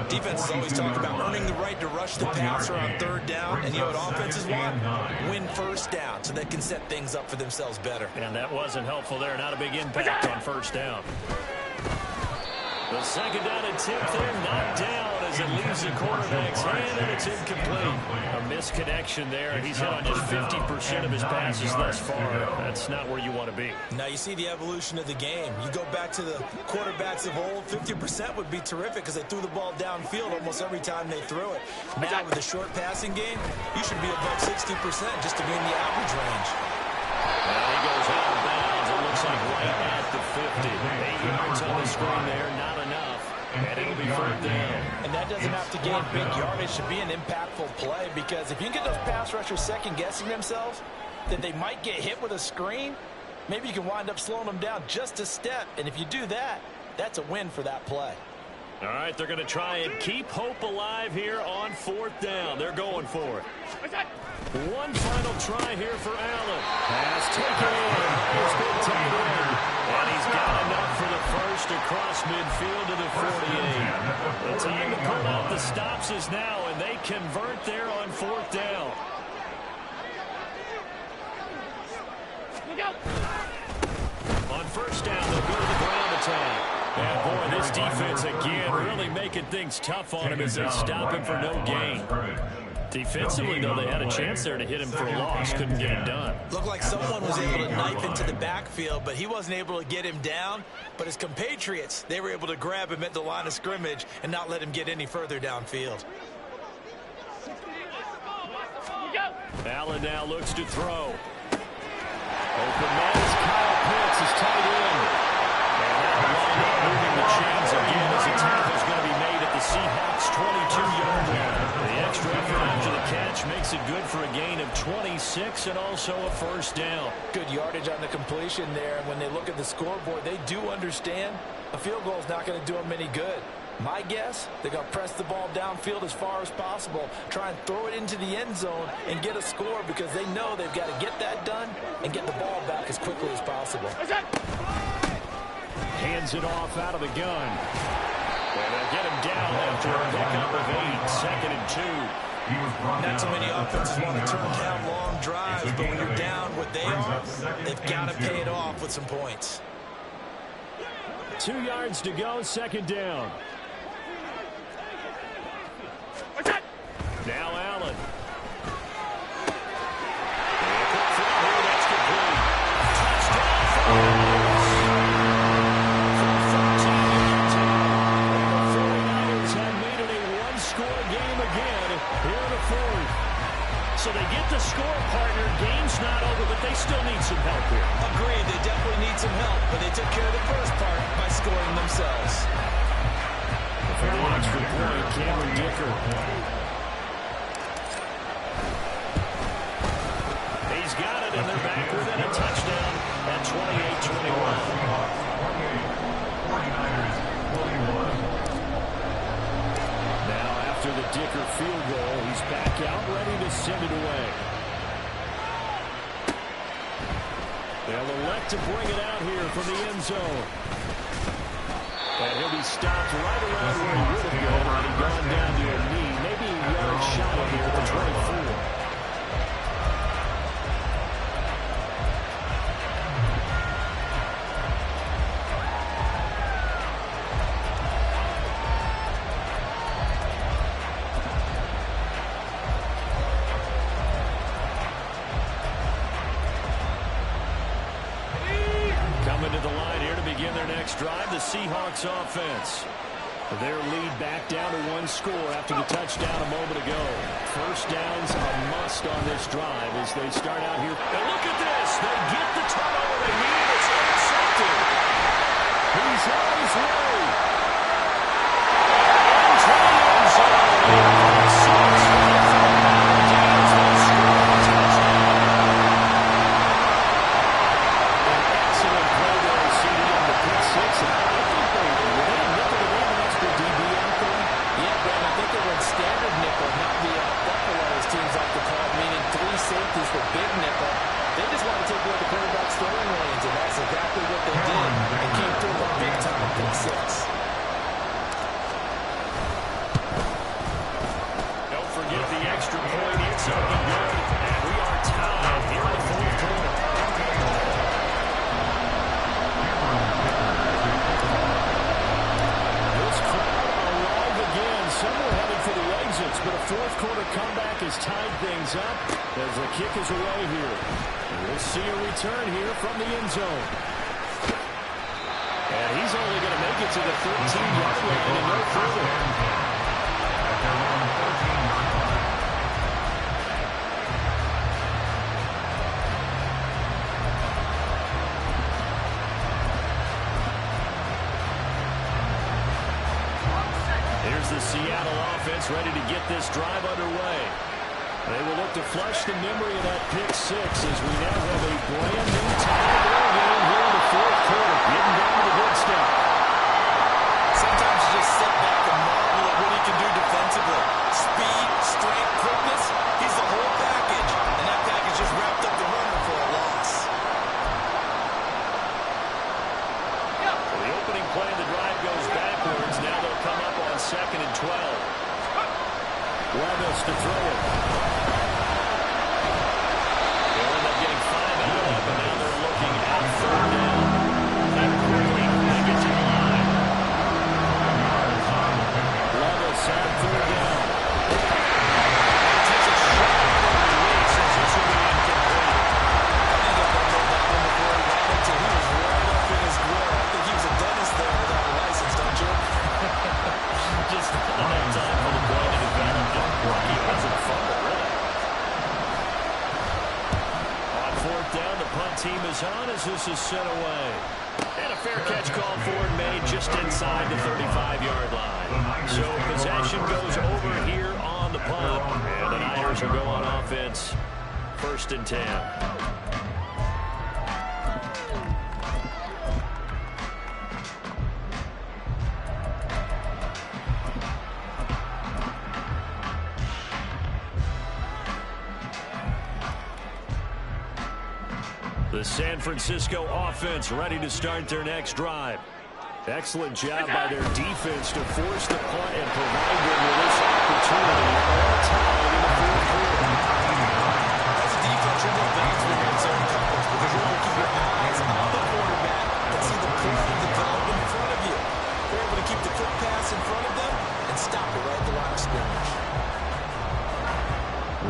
Defenses always talk about earning the right to rush the passer on 3rd down, and you know what offenses want? Win 1st down, so they can set things up for themselves better. And that wasn't helpful there. Not a big impact on 1st down. The second down attempt there, knocked down as it leaves the quarterback's hand, and it's incomplete. A misconnection there. He's hit on just 50% of his passes thus far. That's not where you want to be. Now you see the evolution of the game. You go back to the quarterbacks of old, 50% would be terrific because they threw the ball downfield almost every time they threw it. Now with the short passing game, you should be above 60% just to be in the average range. And he goes out of bounds. It looks like right at the 50. 8 yards on the screen there, not enough. And it'll be third down. And that doesn't have to gain big yardage to be an impactful play, because if you can get those pass rushers second-guessing themselves, that they might get hit with a screen, maybe you can wind up slowing them down just a step. And if you do that, that's a win for that play. All right, they're going to try and keep hope alive here on fourth down. They're going for it. One final try here for Allen. Pass taken in. He's been taken in. And he's got enough for the first across midfield to the 48. The time to pull out the stops is now, and they convert there on fourth down. On first down, they'll go to the ground attack. And boy, this defense again really making things tough on him as they stop him for no gain. Defensively, though, they had a chance there to hit him for a loss. Couldn't get it done. Looked like someone was able to knife into the backfield, but he wasn't able to get him down. But his compatriots, they were able to grab him at the line of scrimmage and not let him get any further downfield. Allen now looks to throw. Open man is Kyle Pitts, his tight end. And that moving the chains again as the tackle is going to be made at the Seahawks' 22-yard line. The extra effort after the catch makes it good for a gain of 26 and also a first down. Good yardage on the completion there. And when they look at the scoreboard, they do understand a field goal is not going to do them any good. My guess, they're going to press the ball downfield as far as possible, try and throw it into the end zone and get a score, because they know they've got to get that done and get the ball back as quickly as possible. Hands it off out of the gun. And they'll get him down after a pickup of 8, second and 2. Not too many offenses want to turn down long drives, but when you're down what they are, they've got to pay it off with some points. 2 yards to go, second down. Now Allen. That's complete. Touchdown. The 49ers have made it a one-score game again here in the fourth. So they get the score, partner. Game's not over, but they still need some help here. Agreed, they definitely need some help, but they took care of the first part by scoring themselves. For the extra point, Cameron Dicker. He's got it, and they're back within a touchdown at 28-21. Now, after the Dicker field goal, he's back out, ready to send it away. They'll elect to bring it out here from the end zone. And he'll be stopped right around where he would have been had he gone down to a knee. Maybe a yard shot of here at the 24. Coming to the line here to begin their next drive, the Seahawks offense. Their lead back down to one score after the touchdown a moment ago. First down's a must on this drive as they start out here. And look at this. They get the turnover they need. It's intercepted. He's on his way. Into the end zone. Safeties for big nickel. They just want to take away the quarterback's throwing lanes. has tied things up as the kick is away here. We'll see a return here from the end zone. And he's only going to make it to the 13-yard line and no further. Here's the Seattle offense ready to get this drive underway. They will look to flush the memory of that pick six as we now have a brand new tie ball game here in the fourth quarter. Getting down to the good stuff. Sometimes you just sit back and marvel at what he can do defensively. Speed, strength, quickness, he's the whole package. And that package just wrapped up the runner for a loss. So the opening play of the drive goes backwards. Now they'll come up on 2nd and 12. Levis to throw it. They'll end up getting 5 out of it, but now they're looking at 3rd down. And quickly, they get to the line. Levis on 3rd down. Takes a shot at the release as this will be incomplete. I think I know that one before he ran into. He was right up in his grill. I think he was a dentist there without a license, don't you? Just not enough time for the play to develop. Lucky it wasn't fumble, really. On 4th down, the punt team is on as this is sent away. And a fair catch called for and made just inside the 35-yard line. So possession goes over here on the punt. And the Niners will go on offense. 1st and 10. The San Francisco offense ready to start their next drive. Excellent job by their defense to force the punt and provide them with this opportunity all tied in the fourth quarter. As a defense, you're going to balance with red zone coverage because you're going to keep your eyes on the quarterback and see the play develop in front of you. They're able to keep the quick pass in front of them and stop it right at the line of scrimmage.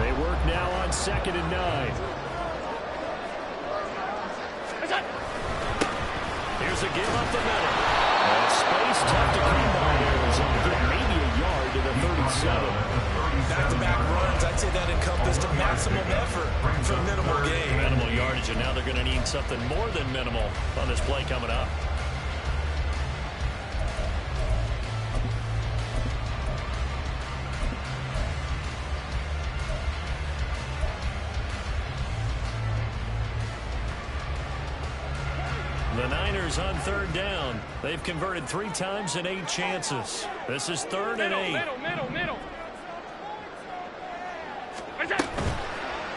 They work now on 2nd and 9. Here's a give up the middle. And space tough to come by Arizona. Maybe a yard to the 37. Back-to-back runs, I'd say that encompassed a maximum effort for a minimal gain. Minimal yardage, and now they're going to need something more than minimal on this play coming up. The Niners on 3rd down. They've converted 3 times in 8 chances. This is 3rd and 8. Middle.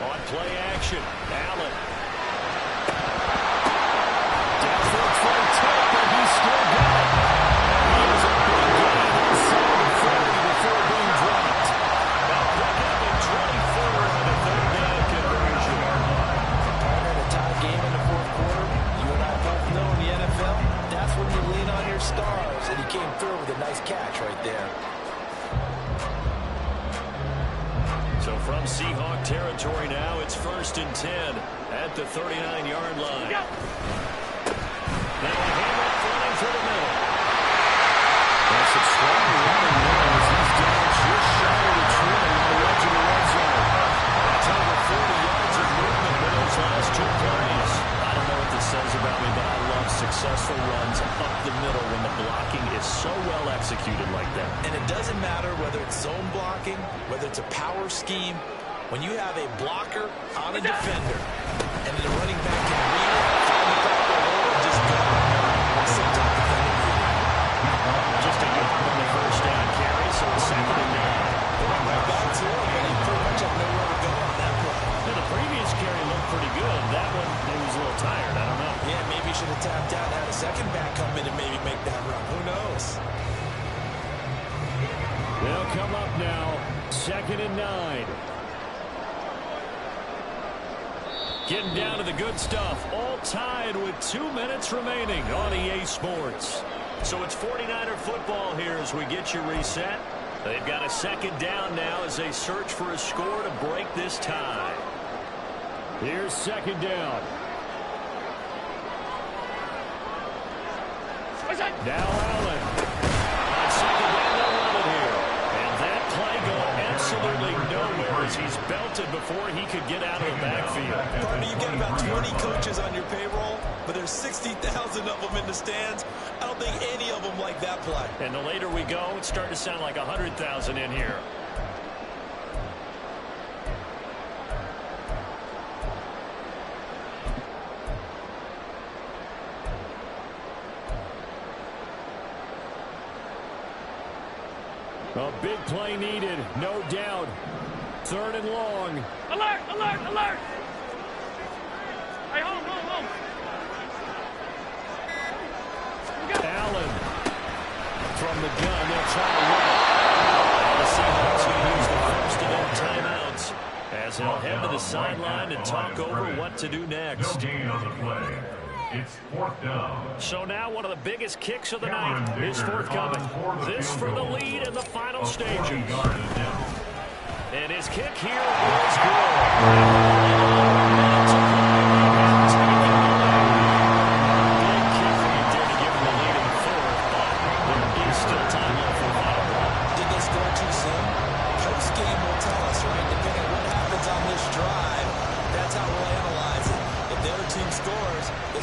On play action, Allen. Downfield for a tip, and he's still got it. He has a big gain inside the 30 before being dropped. Now pick up a 24 on a 3rd down conversion. Partner in a tie game in the fourth quarter. You and I both know in the NFL, that's when you lean on your stars, and he came through with a nice catch right there. So from Seahawk territory now, it's 1st and 10 at the 39-yard line. Now a handoff running for the middle. That's a strong running there as he's down just shy of the trim on the edge of the red zone. That's over 40 yards of movement in those last 2 plays. I don't know what this says about me, but I love successful runs up the middle when the blocking is so well executed like that. And it doesn't matter whether it's zone blocking, whether it's a power scheme. When you have a blocker on a defender, and the running back can read it, find the proper hole, and just go. Sometimes defender just a good on the 1st down carry, so it's 2nd and 9. going right back to him, but he pretty much had nowhere to go on that play. Yeah, the previous carry looked pretty good. That one, he was a little tired. I don't know. Yeah, maybe he should have tapped out and had a second back come in and maybe make that run. Who knows? They'll come up now, 2nd and 9. Getting down to the good stuff, all tied with 2 minutes remaining on EA Sports. So it's 49er football here as we get you reset. They've got a second down now as they search for a score to break this tie. Here's second down. Now Allen. On second down, they'll run it here. And that play going absolutely nowhere as he's belted before he could get out of the backfield. Partner, you've got about 20 coaches on your payroll, but there's 60,000 of them in the stands. I don't think any of them like that play. And the later we go, it's starting to sound like 100,000 in here. A big play needed, no doubt. Third and long. Alert, alert, alert! Hey, home. Allen from the gun. They'll try to run it. The Seahawks going to use the first of their timeouts as they'll head to the sideline and talk over what to do next. No gain on the play. It's fourth down. So now one of the biggest kicks of the night is forthcoming. This for the lead in the final stages. And his kick here is good.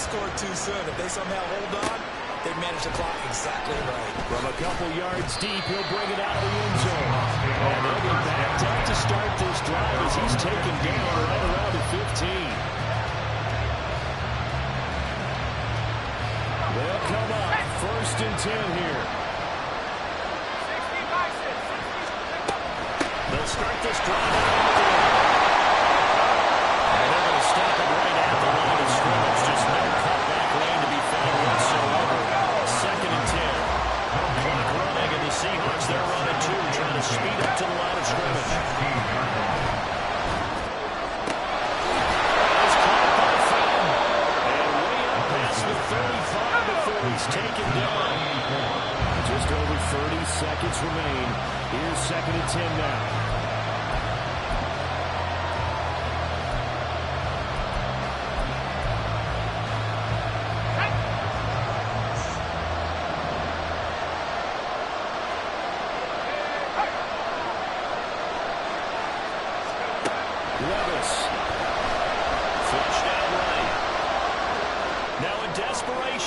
Scored too soon. If they somehow hold on, they manage the clock exactly right. From a couple yards deep, he'll bring it out of the end zone. And they'll be backed up to start this drive as he's taken down right around the 15. They'll come up first and 10 here. They'll start this drive out. And they're going to stop it right at the line of scrimmage. Just no cutback lane to be found whatsoever. Second and 10. Clock running, and the Seahawks, they're running too, trying to speed up to the line of scrimmage. It's caught by Fenton. And way up past the 35 before he's taken down. Just over 30 seconds remain. Here's second and 10 now.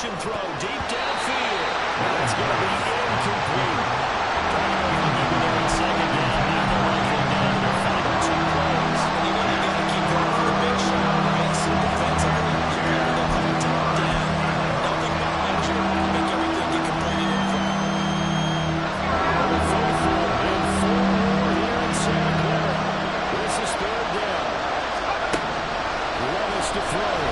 Throw deep downfield. That's going to be incomplete. Second down, now they're rifling down to the final two plays. And you know you got to keep going for the big shot, right? So defensively, you got to come top down. Nothing behind you. Make everything get completed in front. Number 44 and 4 more here in Santa Clara. This is third down. Levis to throw.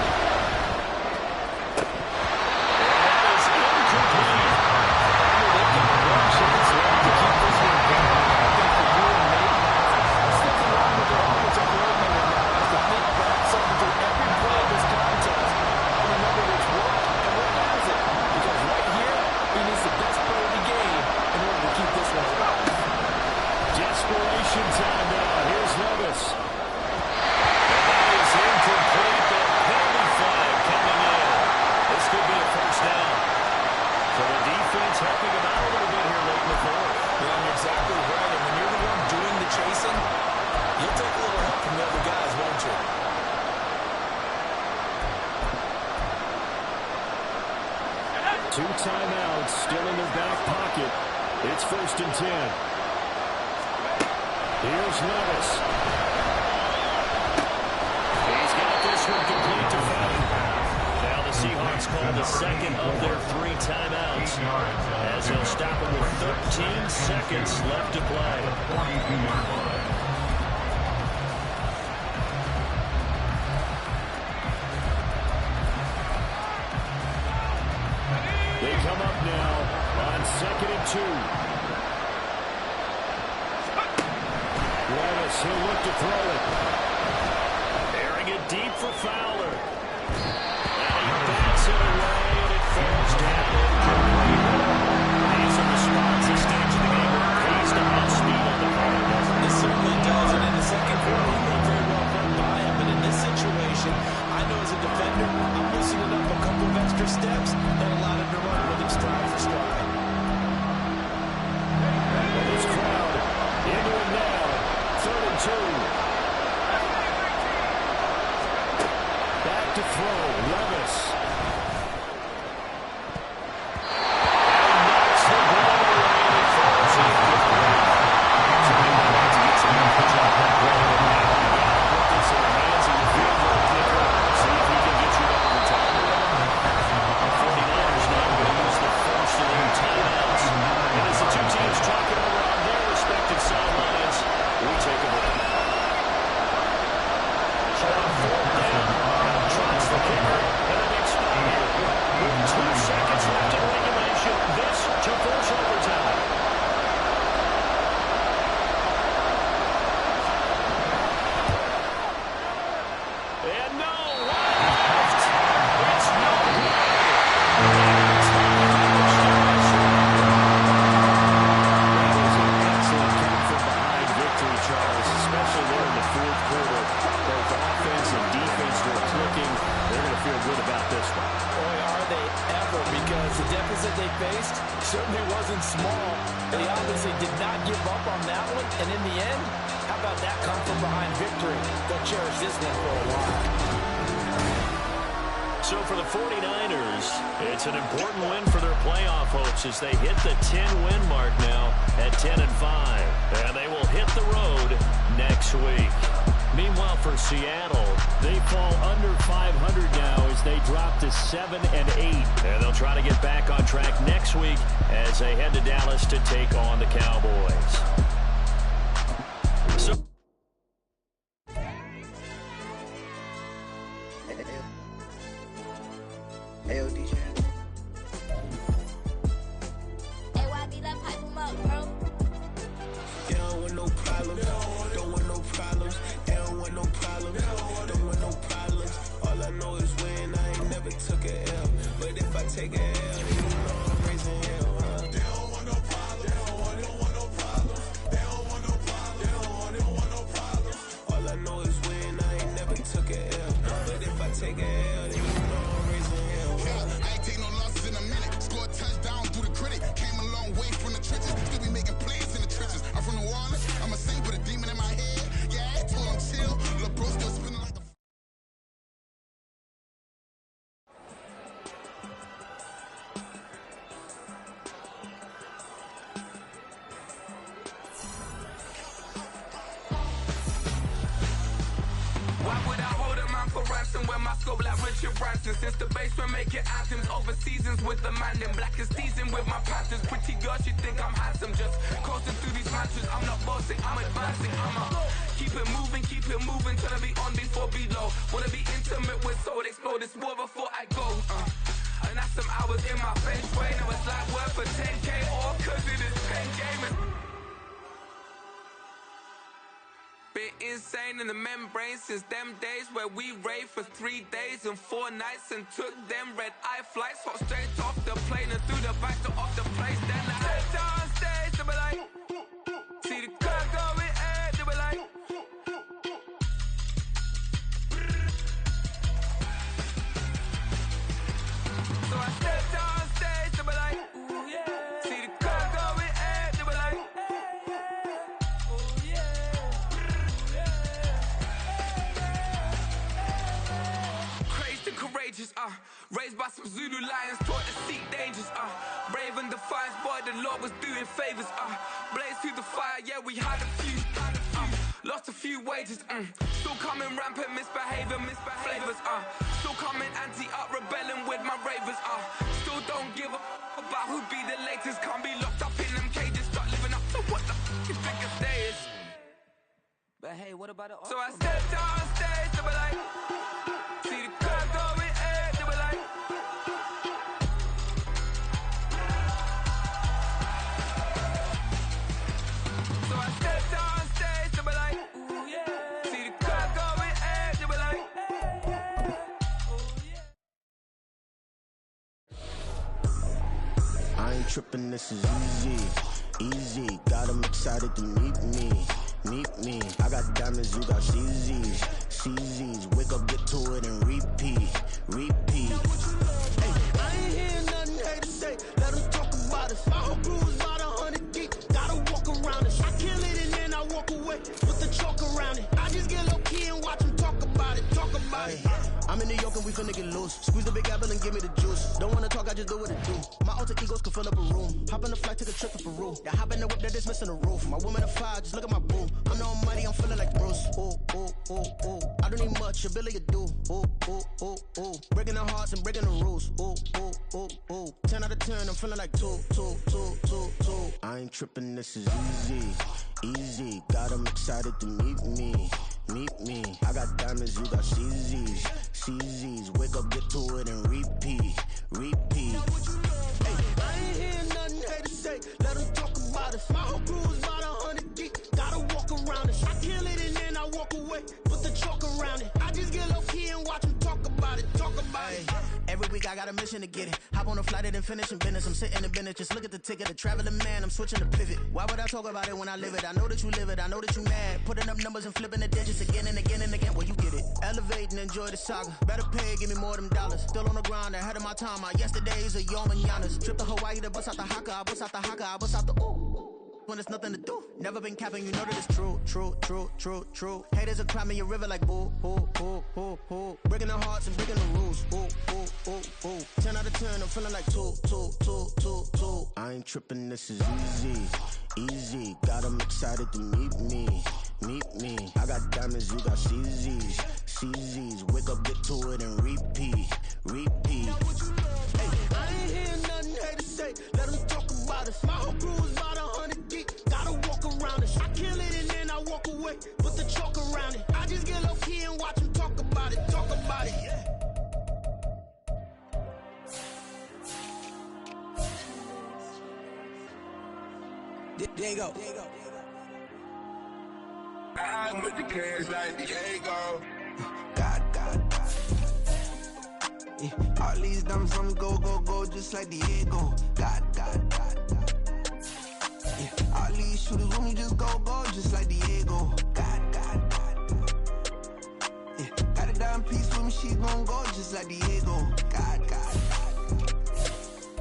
Two timeouts still in their back pocket. It's first and 10. Here's Levis. He's got this one complete to Fenton. Now the Seahawks call the second of their 3 timeouts as they'll stop him with 13 seconds left to play. 42-yard line. They come up now on second and 2. Levis, he'll look to throw it. Airing it deep for Fowler. And he bats it away, and it falls down incomplete. These are the spots and stage of the game where it pays to hustle. extra steps that allowed him to run with him stride for stride. This crowd into it now. 3rd and 2. Back to throw. Levis. Certainly wasn't small. They obviously did not give up on that one. And in the end, how about that come from behind victory? They'll cherish this one for a while. So for the 49ers, it's an important win for their playoff hopes as they hit the 10-win mark now at 10-5. And they will hit the road next week. Meanwhile, for Seattle, they fall under 500 now as they drop to 7-8. And they'll try to get back on track next week as they head to Dallas to take on the Cowboys. So DJ. You don't want no problems. Don't want no problems. They don't want no problems. Don't want no problems. All I know is win. I ain't never took a L. But if I take a L, then you know I'm raising hell, huh? They don't want no problems. They don't want no problems. They don't want no problems. They don't want no problems. All I know is win. I ain't never took a L. But if I take a L, then you know I'm raising hell, huh? I ain't take no losses in a minute. Scored a touchdown through the critic. Came a long way from the trenches. Still be making plays in the trenches. I'm from New Orleans. I'm a saint with a demon in my head. Yeah, I told him chill. Lil' bro still spinning like a... Why would I hold a man for ransom when my scope like Richard Branson? Since the basement making anthems over seasons with the man in black is teasing with my Panthers. Pretty girl, she think I'm handsome. Just coasting through these mansions. I'm not bossing, I'm advancing. Keep it moving till I be on before below. Wanna be intimate with soul, explore this war before I go. And that's some hours in my bench way. Now it's like work for 10K or cause it is 10 gaming. Been insane in the membrane since them days where we raved for 3 days and 4 nights and took them red eye flights, hot straight off the plane and through the back door of the place. Then I head down stage, they be like, see the car going ahead, they be like, so I step down stage, they be like, ooh yeah, see the car going ahead, they be like, ooh yeah. Crazed and courageous, raised by some Zulu lions, taught to seek dangers, brave and defiant, boy, the Lord was doing favors, blaze through the fire, yeah, we had a few, lost a few wages, still coming rampant, misbehavior, flavors, still coming anti-up, rebelling with my ravers, still don't give a about who be the latest, can't be locked up in them cages, start living up to what the you think a day is. But hey, what about the So I step down stage, they be like, see the crowd going ahead, they be like, so I step down stage, they be like, ooh yeah, see the crowd going ahead, they be like, ooh yeah. I ain't tripping, this is easy. Got 'em excited to meet me. I got diamonds, you got CZs. Wake up, get to it and repeat. Hey, we finna get loose. Squeeze the big apple and give me the juice. Don't wanna talk, I just do what it do. My alter egos can fill up a room. Hop on the flight, take a trip to Peru. Yeah, hop in the whip that is missing the roof. My woman a fire, just look at my boo. I'm no money, I'm feeling like Bruce. Ooh, ooh, ooh, ooh. I don't need much, ability to do. Ooh, ooh, ooh, ooh. Breaking the hearts and breaking the rules. Ooh, ooh, ooh, ooh. 10 out of 10, I'm feeling like 2. I ain't tripping, this is easy. Got them excited to meet me. I got diamonds, you got CZs. Wake up, get to it, and repeat. Hey, I ain't hearing nothing hate to say. Let them talk about us. My whole crew is about 100 deep. Gotta walk around it. I kill it and then I walk away. Put the chalk around it. I just get low key and watch them talk about it. Every week I got a mission to get it. Hop on a flight and then finish in business. I'm sitting in business. Just look at the ticket. A traveling man. I'm switching to pivot. Why would I talk about it when I live it? I know that you live it. I know that you mad. Putting up numbers and flipping the digits again and again and again. Well, you get it. Elevate and enjoy the saga. Better pay, give me more than dollars. Still on the grind, ahead of my time. My yesterdays are your mananas. Trip to Hawaii to bust out the haka. I bust out the haka. I bust out the ooh. When there's nothing to do. Never been capping, you know that it's true. Haters will cry me a river like boo. Breaking the hearts and breaking the rules. Ooh. 10 out of 10, I'm feeling like 2. I ain't tripping, this is easy. Got them excited to meet me. I got diamonds, you got CZs. Wake up, get to it, and repeat. Hey, I ain't hearing nothing hate to say. Let them talk about us. My whole crew is about 100 deep. Gotta walk around it. I kill it and then I walk away. Put the chalk around it. I just get low key and watch them talk about it. Yeah. Diego. I put the cash like Diego. God. Yeah. All these dumps on me go, just like Diego. God. Yeah. All these shooters with me just go, just like Diego. God. Yeah. Got a dime piece with me, she gon' go just like Diego. God.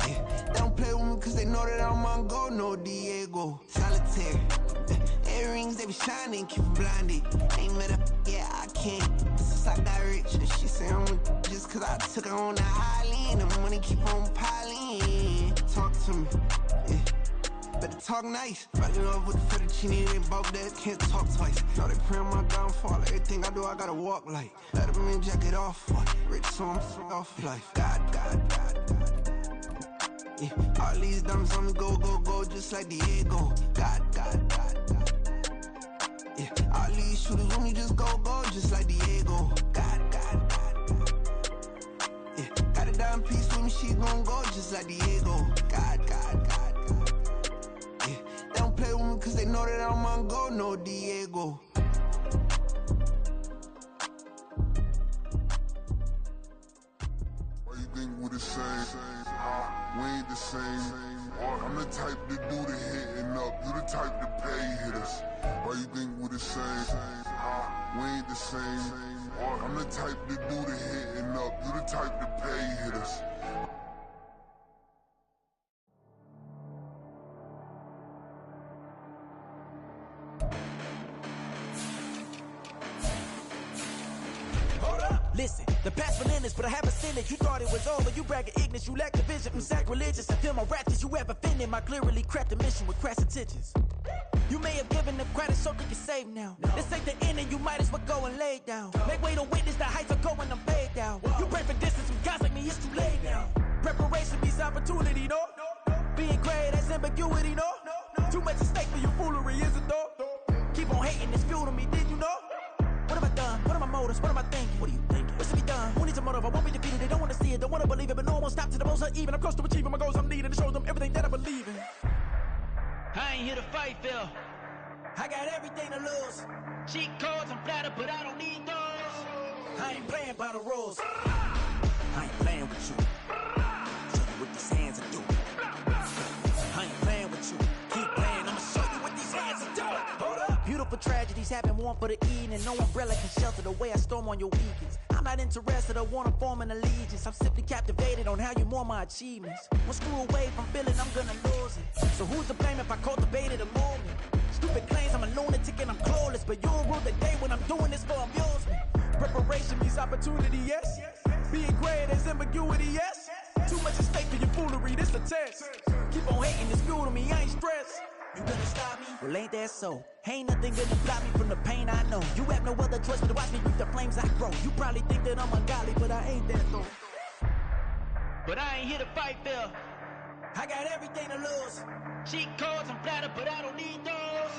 Yeah. They don't play with me cause they know that I'm on go, no Diego. Solitaire. Earrings, they be shining, keep blinded. Ain't met up, yeah, I can't. Since I got rich, she say I'm just cause I took her on the island. The money keep on piling. Talk to me, yeah. Better talk nice. Rockin' up with the fettuccine, they both that can't talk twice. Know they pray on my downfall. Everything I do, I gotta walk like. Let them in, jacket off. Rich, so I'm off life. God. Yeah. All these dumps on me go, just like Diego. God. Yeah. All these shooters with me just go, just like Diego. God. Yeah. Got a dime piece with me, she gon' go just like Diego. God. Yeah. They don't play with me cause they know that I'm on go, no Diego. Why you think we the same? We ain't the same. I'm the type to do the hitting up. You the type to pay hitters. Why you think we the same? We ain't the same. I'm the type to do the hitting up. You the type to pay hitters. Listen, the past relentless, but I haven't seen it. You thought it was over, you bragging ignorance, you lack the vision. I'm sacrilegious, I feel my wrath as you ever offended. My clearly crafted mission with crass intentions. You may have given them credit so they can save now. This ain't the end and you might as well go and lay down. Make way to witness the heights of going, I'm paid down. You pray for distance with guys like me, it's too late now. Preparation means opportunity, no? Being great, that's ambiguity, no? Too much at stake for your foolery, is it though? Keep on hating, it's fuel to me, did you know? What have I done? What are my motives? What am I thinking? What are you thinking? What should be done? Who needs a motive? I won't be defeated. They don't want to see it, don't want to believe it, but no one will stop to the most even. I'm close to achieving my goals. I'm needing to show them everything that I believe in. I ain't here to fight, Phil. I got everything to lose. Cheat codes, I'm flattered, but I don't need those. I ain't playing by the rules. I ain't playing with you. Show you what these hands are doing. I ain't playing with you. Keep playing, I'ma show you what these hands are doing. Hold up. Beautiful tragedies happen, one for the evening. No umbrella can shelter the way I storm on your weekends. I'm not interested, I wanna form an allegiance. I'm simply captivated on how you mourn my achievements. One screw away from feeling I'm gonna lose it. So who's to blame if I cultivated a movement? Stupid claims I'm a lunatic and I'm clueless, but you'll rule the day when I'm doing this for amusement. Preparation means opportunity, yes? Being great as ambiguity, yes. Too much at stake for your foolery, this a test. Keep on hating, it's fuel to me, I ain't stressed. You gonna stop me? Well, ain't that so? Ain't nothing gonna stop me from the pain I know. You have no other choice but to watch me reap the flames I grow. You probably think that I'm ungodly, but I ain't that though. But I ain't here to fight fair. I got everything to lose. Cheat codes, I'm flattered, but I don't need those.